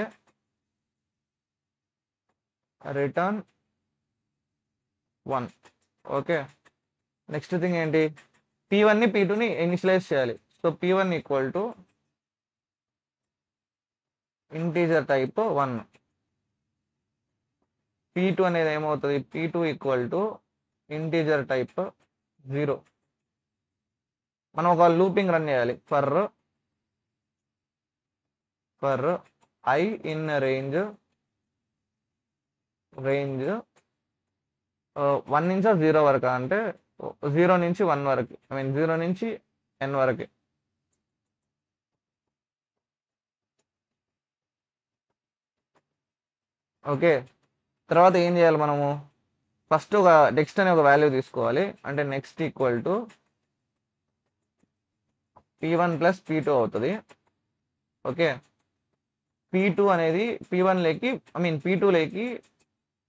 రిటర్న్ 1. ఓకే, నెక్స్ట్ థింగ్ ఏంటి? P1ని P2ని ఇనిషియలైజ్ చేయాలి. So P1 equal to integer type 1. P2 అనేది ఏమవుతుంది? P2 equal to integer type 0. మనం ఒక లూపింగ్ రన్ చేయాలి. ఫర్ I ఇన్ రేంజ్ 1 నుంచి 0 వరకు, అంటే 0 నుంచి 1 వరకు, 0 నుంచి n వరకు. ఓకే, తర్వాత ఏం చేయాలి మనము? ఫస్ట్ ఒక నెక్స్ట్ అనే ఒక వాల్యూ తీసుకోవాలి. అంటే next equal to P1 plus P2 అవుతుంది. ఓకే, P2 అనేది P1లోకి P2లోకి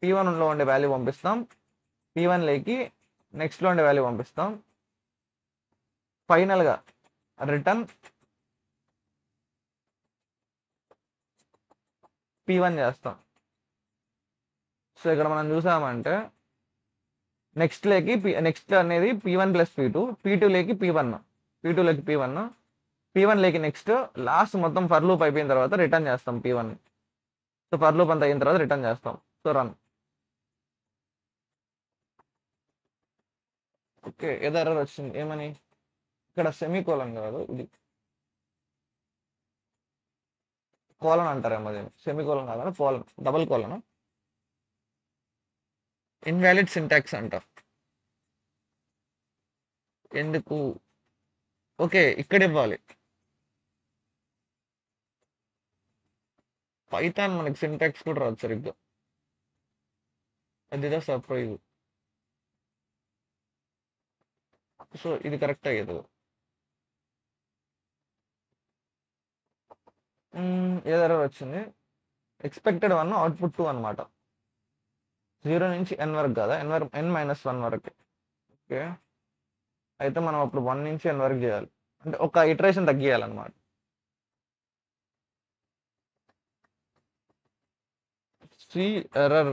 P1లో ఉండే వాల్యూ పంపిస్తాం. P1లోకి నెక్స్ట్లో ఉండే వాల్యూ పంపిస్తాం. ఫైనల్గా రిటర్న్ P1 చేస్తాం. సో ఇక్కడ మనం చూసామంటే నెక్స్ట్ అనేది P1 ప్లస్ P2, P2లోకి P1, P1లోకి నెక్స్ట్ లాస్ట్ మొత్తం ఫర్ లూప్ అయిపోయిన తర్వాత రిటర్న్ చేస్తాం P1. సో ఫర్ లూప్ అంతా అయిన తర్వాత రిటర్న్ చేస్తాం. So run. ఓకే, ఏదో ఎర్రర్ వచ్చింది. ఏమని? ఇక్కడ సెమీకోలన్ కాదు, ఇది కోలన్ అంటారేమో. అది సెమీకోలన్ కాదు, colon, double colon. Invalid syntax అంట. ఎందుకు? ఓకే, ఇక్కడ ఇవ్వాలి. పైథాన్ మనకి సింటాక్స్ కూడా రాదు సరిగ్గా. అదిదా సర్ప్రైజ్. సో ఇది కరెక్ట్ అయ్యేది. ఏదో ఎర్రర్ వచ్చింది. ఎక్స్పెక్టెడ్ 1 అవుట్పుట్ 2 అనమాట. 0 నుంచి n వరకు కదా, n-1 వరకు. ఓకే, అయితే మనం అప్పుడు 1 నుంచి n వరకు చేయాలి. అంటే ఒక ఇటరేషన్ తగ్గియాలన్నమాట. సి ఎర్రర్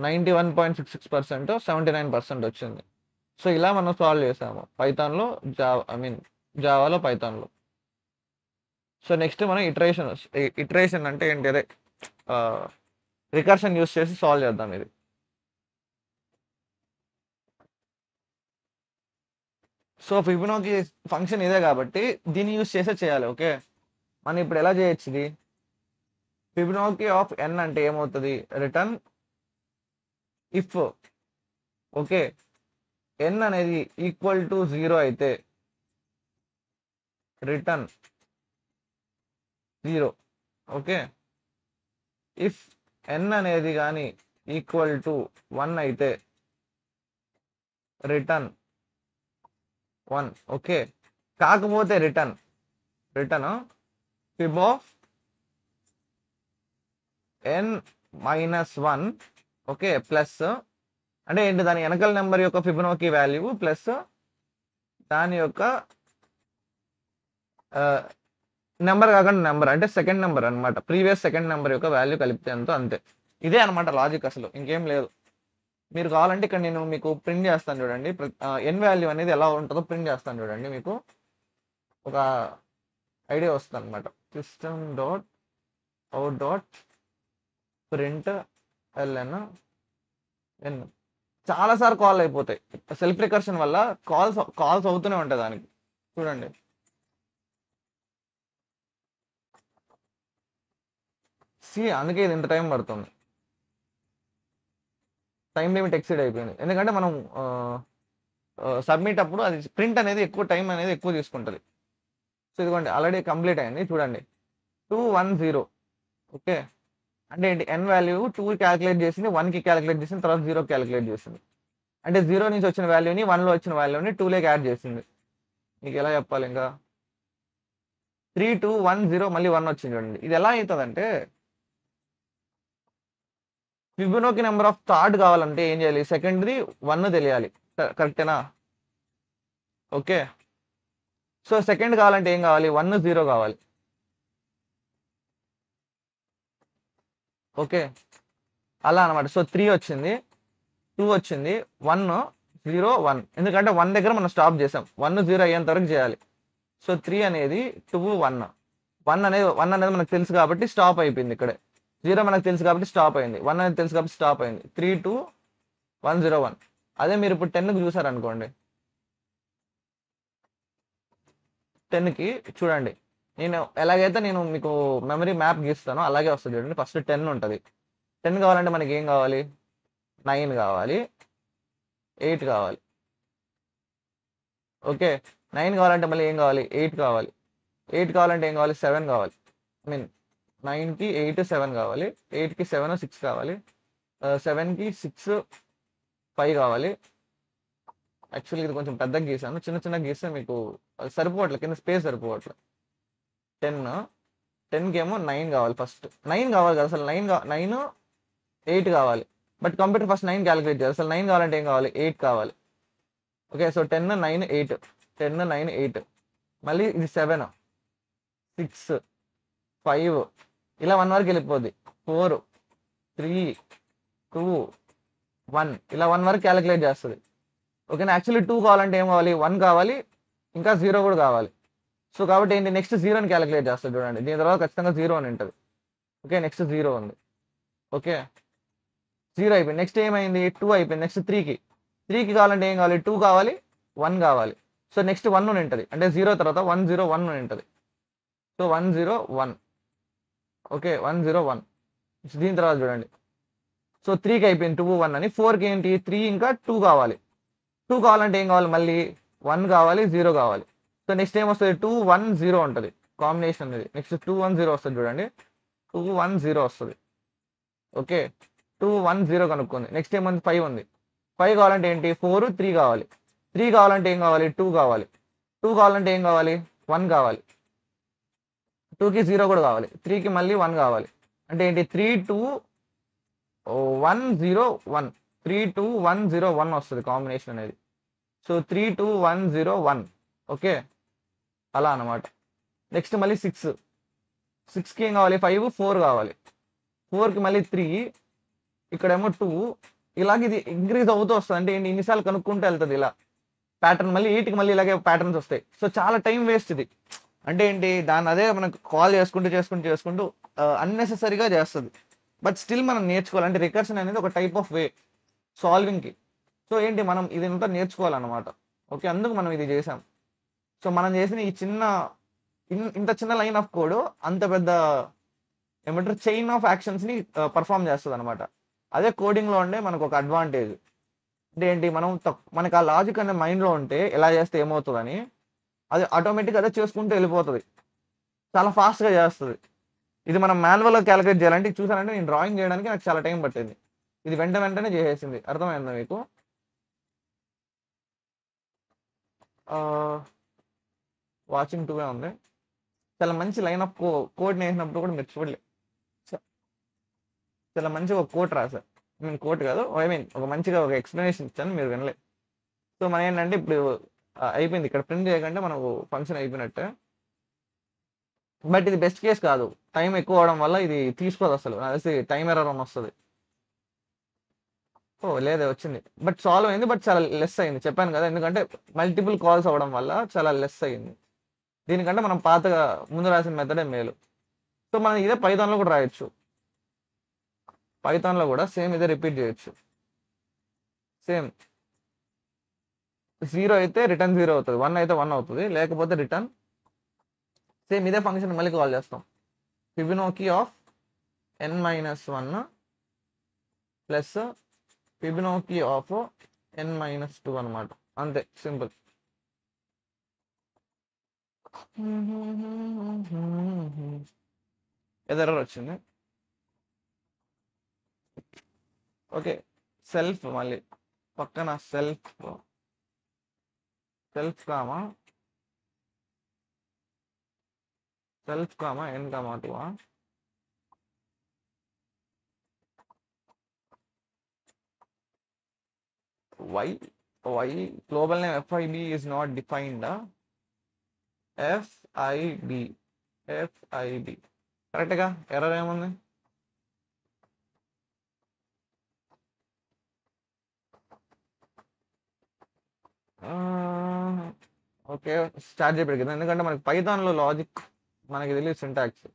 91.66%, 79% వచ్చింది. సో ఇలా మనం సాల్వ్ చేసాము పైథాన్లో, జావాలో, పైథాన్లో. సో నెక్స్ట్ మనం ఇటరేషన్ అంటే ఏంటి? అదే రికర్షన్ యూస్ చేసి సాల్వ్ చేద్దాం ఇది. సో ఫిబొనాకీ ఫంక్షన్ ఇదే కాబట్టి దీన్ని యూజ్ చేసే చేయాలి. ఓకే, మనం ఇప్పుడు ఎలా చేయొచ్చు ఇది? ఫిబొనాకీ ఆఫ్ n అంటే ఏమవుతుంది? రిటర్న్ ఇఫ్ ఓకే n అనేది ఈక్వల్ టు 0 అయితే రిటర్న్ 0. ఓకే, ఇఫ్ n అనేది కానీ ఈక్వల్ టు 1 అయితే రిటర్న్ 1. ఓకే, కాకపోతే return Feb of n minus 1. Okay, plus అంటే ఏంటి, దాని వెనకల నెంబర్ యొక్క ఫిబొనాకీ వాల్యూ ప్లస్ దాని యొక్క నెంబర్ కాకుండా నెంబర్ అంటే సెకండ్ నెంబర్ అనమాట, ప్రీవియస్ సెకండ్ నెంబర్ యొక్క వాల్యూ కలిపితే ఎంతో అంతే. ఇదే అనమాట లాజిక్, అసలు ఇంకేం లేదు. మీరు కావాలంటే ఇక్కడ నేను మీకు ప్రింట్ చేస్తాను చూడండి, ఎన్ వాల్యూ అనేది ఎలా ఉంటుందో ప్రింట్ చేస్తాను చూడండి, మీకు ఒక ఐడియా వస్తుంది అనమాట. System dot out dot print L N N చాలాసార్లు కాల్ అయిపోతాయి, సెల్ఫ్ రికర్షన్ వల్ల కాల్స్ అవుతూనే ఉంటాయి దానికి. చూడండి, అందుకే ఇది ఇంత టైం పడుతుంది, టైం లిమిట్ ఎక్సీడ్ అయిపోయింది. ఎందుకంటే మనం సబ్మిట్ అప్పుడు అది ప్రింట్ అనేది ఎక్కువ టైం అనేది ఎక్కువ తీసుకుంటుంది. సో ఇదిగోండి ఆల్రెడీ కంప్లీట్ అయింది చూడండి, 210. ఓకే, అంటే ఏంటి, ఎన్ వాల్యూ 2 క్యాలిక్యులేట్ చేసింది, 1కి క్యాలిక్యులేట్ చేసింది, తర్వాత 0 క్యాలిక్యులేట్ చేసింది. అంటే 0 నుంచి వచ్చిన వాల్యూని 1లో వచ్చిన వాల్యూని 2లోకి యాడ్ చేసింది. మీకు ఎలా చెప్పాలి ఇంకా, 3210 మళ్ళీ 1 వచ్చింది చూడండి. ఇది ఎలా అవుతుందంటే, ఫిబొనాకీ నెంబర్ ఆఫ్ థర్డ్ కావాలంటే ఏం చేయాలి, సెకండ్ది 1 తెలియాలి, కరెక్టేనా? ఓకే, సో సెకండ్ కావాలంటే ఏం కావాలి, 1 0 కావాలి. ఓకే, అలా అనమాట. సో 3 వచ్చింది, 2 వచ్చింది, 1 0 1, ఎందుకంటే 1 దగ్గర మనం స్టాప్ చేసాం, 1 0 అయ్యేంత వరకు చేయాలి. సో 3 అనేది 2 1 1 అనేది మనకు తెలుసు కాబట్టి స్టాప్ అయిపోయింది ఇక్కడే. 0 మనకు తెలుసు కాబట్టి స్టాప్ అయింది, 1 అనేది తెలుసు కాబట్టి స్టాప్ అయింది. 3 2 1 0 1. అదే మీరు ఇప్పుడు 10కి చూసారనుకోండి, 10కి చూడండి, నేను ఎలాగైతే నేను మీకు మెమరీ మ్యాప్ గీస్తానో అలాగే వస్తుంది చూడండి. ఫస్ట్ 10 ఉంటుంది, 10 కావాలంటే మనకి ఏం కావాలి, 9 కావాలి, 8 కావాలి. ఓకే, 9 కావాలంటే మళ్ళీ ఏం కావాలి, 8 కావాలి. 8 కావాలంటే ఏం కావాలి, 7 కావాలి. ఐ మీన్ 9కి 8 7 కావాలి, 8కి 7 6 కావాలి, 7కి 6 5 కావాలి. యాక్చువల్లీ ఇది కొంచెం పెద్దగా గీసాను, చిన్న చిన్న గీస్తే మీకు అది సరిపోవట్లేదు, కింద స్పేస్ సరిపోవట్లేదు. 10కి ఏమో 9 కావాలి, ఫస్ట్ 9 కావాలి కదా, అసలు 9 8 కావాలి. బట్ కంప్యూటర్ ఫస్ట్ 9 క్యాలిక్యులేట్ చేయాలి, అసలు 9 కావాలంటే ఏం కావాలి, 8 కావాలి. ఓకే, సో 10 9 8, 10 9 8, మళ్ళీ ఇది 7 6 5, ఇలా 1 వరకు వెళ్ళిపోద్ది. 4 3 2 1, ఇలా 1 వరకు క్యాలిక్యులేట్ చేస్తుంది. ఓకేనా, యాక్చువల్లీ 2 కావాలంటే ఏం కావాలి, 1 కావాలి, ఇంకా 0 కూడా కావాలి. సో కాబట్టి ఏంటి, నెక్స్ట్ 0ని క్యాలిక్యులేట్ చేస్తుంది చూడండి, దీని తర్వాత ఖచ్చితంగా 0 అని ఉంటుంది. ఓకే, నెక్స్ట్ 0 ఉంది. ఓకే, 0 అయిపోయింది, నెక్స్ట్ ఏమైంది, 2 అయిపోయింది, నెక్స్ట్ 3కి కావాలంటే ఏం కావాలి, 2 కావాలి, 1 కావాలి. సో నెక్స్ట్ 1 అని ఉంటుంది, అంటే 0 తర్వాత 1 0 1 అని ఉంటుంది. సో 1 0 1. ఓకే, 1 0 1. దీని తర్వాత చూడండి, సో 3కి అయిపోయింది 2 1 అని. 4కి ఏంటి, 3 ఇంకా 2 కావాలి. 2 కావాలంటే ఏం కావాలి, మళ్ళీ 1 కావాలి, 0 కావాలి. సో నెక్స్ట్ ఏం వస్తుంది, 2 1 0 ఉంటుంది కాంబినేషన్ అనేది. నెక్స్ట్ 2 1 0 వస్తుంది చూడండి, 2 1 0 వస్తుంది. ఓకే, 2 1 0 కనుక్కుంది. నెక్స్ట్ ఏముంది, 5 ఉంది. 5 కావాలంటే ఏంటి, 4 3 కావాలి. 3 కావాలంటే ఏం కావాలి, 2 కావాలి. 2 కావాలంటే ఏం కావాలి, 1 కావాలి. 2కి 0 కూడా కావాలి, 3కి మళ్ళీ 1 కావాలి. అంటే ఏంటి, 3 2 1 0 1, 3 2 1 0 1 వస్తుంది కాంబినేషన్ అనేది. సో 3 2 1 0 1. ఓకే, అలా అనమాట. నెక్స్ట్ మళ్ళీ 6కి ఏం కావాలి, 5 4 కావాలి. 4కి మళ్ళీ 3, ఇక్కడేమో 2, ఇలాగ ఇది ఇంక్రీజ్ అవుతూ వస్తుంది. అంటే ఏంటి, ఇన్నిసార్లు కనుక్కుంటూ వెళ్తుంది ఇలా ప్యాటర్న్. మళ్ళీ 8కి మళ్ళీ ఇలాగే ప్యాటర్న్స్ వస్తాయి. సో చాలా టైం వేస్ట్ ఇది. అంటే ఏంటి, దాన్ని అదే మనకు కాల్ చేసుకుంటూ అన్నెసెసరీగా చేస్తుంది. బట్ స్టిల్ మనం నేర్చుకోవాలి, అంటే రికర్షన్ అనేది ఒక టైప్ ఆఫ్ వే సాల్వింగ్కి. సో ఏంటి, మనం ఇదంతా నేర్చుకోవాలన్నమాట. ఓకే, అందుకు మనం ఇది చేసాం. సో మనం చేసిన ఈ చిన్న ఇంత చిన్న లైన్ ఆఫ్ కోడ్ అంత పెద్ద ఏమంటారు చైన్ ఆఫ్ యాక్షన్స్ ని పర్ఫామ్ చేస్తుంది అనమాట. అదే కోడింగ్ లో ఉండే మనకు ఒక అడ్వాంటేజ్ అంటే ఏంటి, మనం మనకి ఆ లాజిక్ అనే మైండ్ లో ఉంటే ఎలా చేస్తే ఏమవుతుందని అది ఆటోమేటిక్ అదే చేసుకుంటూ వెళ్ళిపోతుంది, చాలా ఫాస్ట్ గా చేస్తుంది. ఇది మనం మాన్యువల్ గా క్యాలిక్యులేట్ చేయాలంటే ఇది చూసానంటే నేను డ్రాయింగ్ చేయడానికి నాకు చాలా టైం పట్టింది, ఇది వెంటనే చేసేసింది. అర్థమైందా మీకు? వాచింగ్ టూవే ఉంది. చాలా మంచి లైన్ ఆఫ్ కోడ్ వేసినప్పుడు కూడా మీరు చూడలేదు, చాలా మంచిగా ఒక కోట్ రాశారు. కోట్ కాదు, ఐ మీన్ ఒక మంచిగా ఒక ఎక్స్ప్లెనేషన్ ఇచ్చాను, మీరు వినలే. సో మన ఏంటంటే ఇప్పుడు అయిపోయింది, ఇక్కడ ప్రింట్ చేయకంటే మనకు ఫంక్షన్ అయిపోయినట్టే. బట్ ఇది బెస్ట్ కేస్ కాదు, టైం ఎక్కువ అవడం వల్ల ఇది తీసుకోదు అసలు, నాకు తెలిసి టైం ఎర్రర్ అని వస్తుంది. ఓ లేదే వచ్చింది, బట్ సాల్వ్ అయింది, బట్ చాలా లెస్ అయింది చెప్పాను కదా, ఎందుకంటే మల్టిపుల్ కాల్స్ అవ్వడం వల్ల చాలా లెస్ అయింది. దీనికంటే మనం పాతగా ముందు రాసిన మెథడే మేలు. సో మనం ఇదే పైథాన్లో కూడా రాయొచ్చు, పైథాన్లో కూడా సేమ్ ఇదే రిపీట్ చేయొచ్చు. సేమ్ 0 అయితే రిటర్న్ 0 అవుతుంది, 1 అయితే 1 అవుతుంది, లేకపోతే రిటర్న్. సేమ్ ఇదే ఫంక్షన్ మళ్ళీ కాల్ చేస్తాం, Fibonacci of n-1 plus Fibonacci of n-2 అనమాట. అంతే సింపుల్. ఏదో ఎర్రర్ వచ్చింది. ఓకే, సెల్ఫ్ మళ్ళీ పక్కన self comma n-2 why global name fib is not defined. fib కరెక్ట్గా ఎర్రర్ ఏముంది? ఓకే, స్టార్ట్ చేయబడి కదా, ఎందుకంటే మనకి పైథాన్లో లాజిక్ మనకి తెలియదు, సింటాక్స్.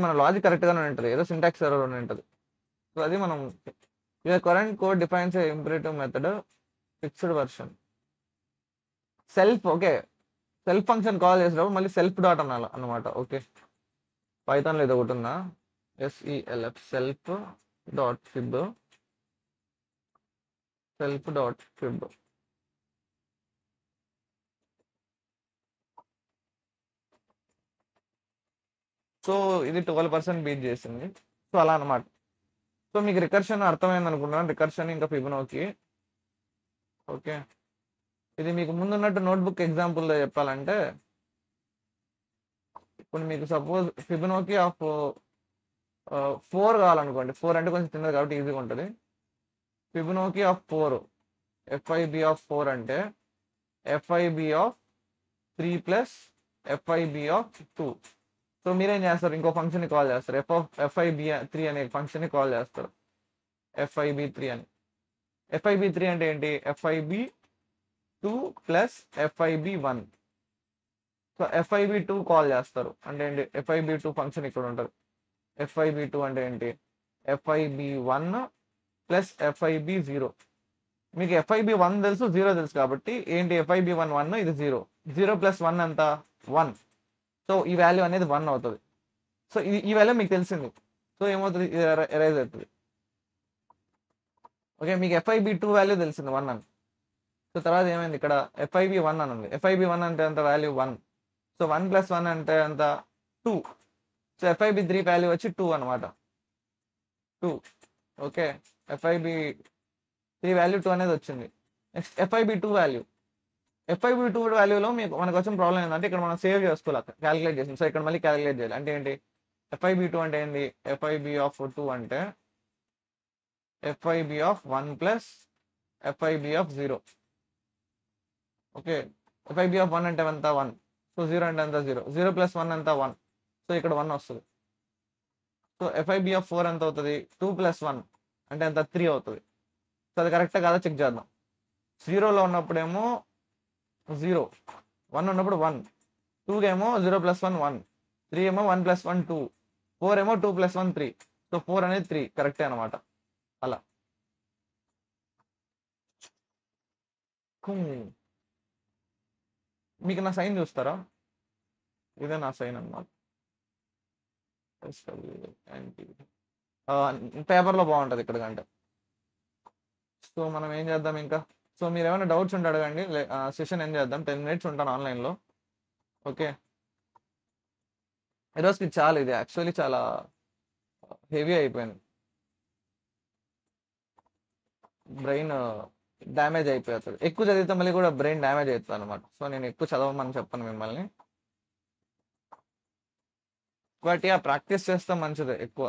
మన లాజిక్ కరెక్ట్గానే ఉంటుంది, ఏదో సింటాక్స్ ఎర్రర్ అని ఉంటుంది. సో అది మనం your current code defines A imperative method fixed version self. Okay, self function call చేసేటప్పుడు మళ్ళీ సెల్ఫ్ డాట్ అనాలి అనమాట. ఓకే, పైథాన్లో ఇది ఒకటి ఉందా, సెల్ఫ్ డాట్ ఫిబ్ సో ఇది 12% బీట్ చేసింది. సో అలా అనమాట. సో మీకు రికర్షన్ అర్థమైంది అనుకుంటున్నాను, రికర్షన్ ఇంకా ఫిబొనాచి. ఓకే, ఇది మీకు ముందున్నట్టు నోట్బుక్ ఎగ్జాంపుల్లో చెప్పాలంటే, ఇప్పుడు మీకు సపోజ్ ఫిబొనాచి ఆఫ్ 4 కావాలనుకోండి, 4 అంటే కొంచెం చిన్నది కాబట్టి ఈజీగా ఉంటుంది. ఫిబొనాచి ఆఫ్ 4, FIB ఆఫ్ 4 అంటే FIB of 3 plus FIB of 2. So మీరేం చేస్తారు, ఇంకో ఫంక్షన్ని కాల్ చేస్తారు, FIB3 అనే ఫంక్షన్ని కాల్ చేస్తారు, FIB3 అని. FIB3 అంటే ఏంటి, FIB2 plus FIB1. So FIB2 call చేస్తారు అంటే ఏంటి, FIB2 ఫంక్షన్ ఇక్కడ ఉంటుంది. FIB2 అంటే ఏంటి, FIB1 ప్లస్ FIB0. మీకు FIB1 తెలుసు, 0 తెలుసు కాబట్టి ఏంటి, FIB1 1, ఇది 0. 0 ప్లస్ 1 ఎంత, 1. సో ఈ వాల్యూ అనేది 1 అవుతుంది. సో ఈ వాల్యూ మీకు తెలిసింది, సో ఏమవుతుంది, ఇది ఎరైజ్ అవుతుంది. ఓకే, మీకు FIB2 వాల్యూ తెలిసింది 1 అని. సో తర్వాత ఏమైంది, ఇక్కడ FIB1 అని ఉంది, FIB1 అంటే ఎంత వాల్యూ 1. సో 1 ప్లస్ 1 అంటే ఎంత, 2. సో FIB3 వాల్యూ వచ్చి 2 అనమాట, 2. ఓకే, FIB3 వాల్యూ 2 అనేది వచ్చింది. నెక్స్ట్ FIB2 వాల్యూ, FIB2 వాల్యూలో మనకు వచ్చిన ప్రాబ్లం ఏంటంటే, ఇక్కడ మనం సేవ్ చేసుకోవాలి, క్యాలిక్యులేట్ చేసాం. సో ఇక్కడ మళ్ళీ క్యాలిక్యులేట్ చేయాలి అంటే ఏంటి, FIB2 అంటే ఏంటి, FIB ఆఫ్ 2 అంటే FIB of 1 plus FIB of 0. Okay, FIB of 1 అంటే ఎంత, 1. సో 0 అంటే ఎంత, 0. 0 ప్లస్ 1 ఎంత, 1. సో ఇక్కడ 1 వస్తుంది. సో FIB ఆఫ్ 4 ఎంత అవుతుంది, 2 ప్లస్ 1 అంటే ఎంత, 3 అవుతుంది. సో అది కరెక్టా కాదా చెక్ చేద్దాం. 0లో ఉన్నప్పుడేమో 0, 1 ఉన్నప్పుడు 1, 2 ఏమో 0 ప్లస్ 1 1, 3 ఏమో 1 ప్లస్ 1 2, 4 ఏమో 2 ప్లస్ 1 3. సో 4 అనేది 3 కరెక్టే అనమాట. అలా మీకు నా సైన్ చూస్తారా? ఇదే నా సైన్ అన్నమాట. పేపర్లో బాగుంటుంది ఇక్కడ కంటే. సో మనం ఏం చేద్దాం ఇంకా. సో మీరు ఏమైనా డౌట్స్ ఉంటే అడగండి. సెషన్ ఏం చేద్దాం, 10 minutes ఉంటాను ఆన్లైన్లో. ఓకే, ఈరోజుకి చాలా ఇది యాక్చువల్లీ చాలా హెవీ అయిపోయింది. బ్రెయిన్ డ్యామేజ్ అయిపోతుంది. ఎక్కువ చదివితే మళ్ళీ కూడా బ్రెయిన్ డ్యామేజ్ అవుతుంది అనమాట. సో నేను ఎక్కువ చదవమని చెప్పను మిమ్మల్ని. బట్ యా, ప్రాక్టీస్ చేస్తే మంచిదే ఎక్కువ.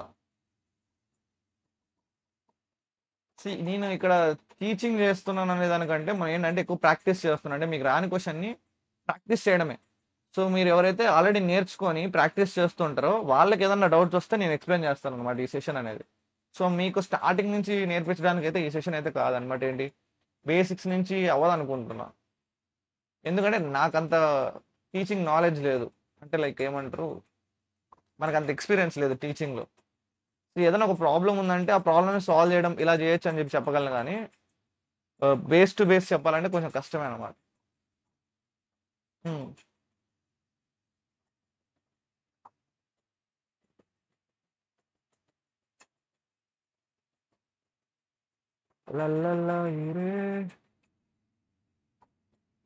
నేను ఇక్కడ టీచింగ్ చేస్తున్నాను అనే దానికంటే మనం ఏంటంటే ఎక్కువ ప్రాక్టీస్ చేస్తున్నాను. అంటే మీకు రాని క్వశ్చన్ని ప్రాక్టీస్ చేయడమే. సో మీరు ఎవరైతే ఆల్రెడీ నేర్చుకొని ప్రాక్టీస్ చేస్తుంటారో వాళ్ళకి ఏదన్నా డౌట్స్ వస్తే నేను ఎక్స్ప్లెయిన్ చేస్తాను అనమాట ఈ సెషన్ అనేది. సో మీకు స్టార్టింగ్ నుంచి నేర్పించడానికి అయితే ఈ సెషన్ అయితే కాదనమాట. ఏంటి, బేసిక్స్ నుంచి అవ్వదనుకుంటున్నా. ఎందుకంటే నాకంత టీచింగ్ నాలెడ్జ్ లేదు. అంటే లైక్ ఏమంటారు, మనకు అంత ఎక్స్పీరియన్స్ లేదు టీచింగ్లో. ఏదైనా ఒక ప్రాబ్లం ఉందంటే ఆ ప్రాబ్లమ్ని సాల్వ్ చేయడం ఇలా చేయొచ్చు అని చెప్పి చెప్పగలను, కానీ బేస్ టు బేస్ చెప్పాలంటే కొంచెం కష్టమే అనమాట.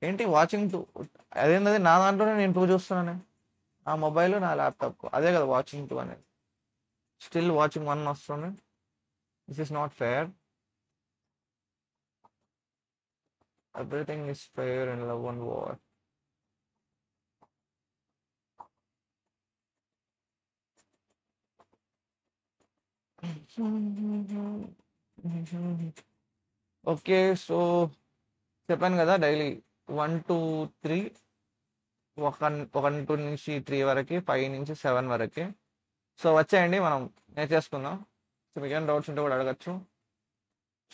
ఏంటి వాచింగ్ టూ? అదేంటది, నా దాంట్లోనే నేను టూ చూస్తున్నాను. నా మొబైల్, నా ల్యాప్టాప్ అదే కదా వాచింగ్ టూ అనేది. స్టిల్ వాచింగ్ వన్ వస్తుంది. This is not fair. Everything is fair in love and war. Okay, so చెప్పాను కదా డైలీ 1 to 3, 1 to 3 వరకు, 5 నుంచి 7 వరకు. సో వచ్చేయండి మనం నేర్చేసుకుందాం. సో మీకు ఏమైనా డౌట్స్ ఉంటే కూడా అడగచ్చు.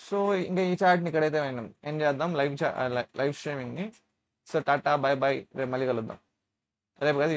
సో ఇంకా ఈ చాట్ని ఇక్కడైతే ఏం చేద్దాం, లైవ్ స్ట్రీమింగ్ని. సో టాటా, బై బై, రేపు మళ్ళీ కలుద్దాం. రేపు కదా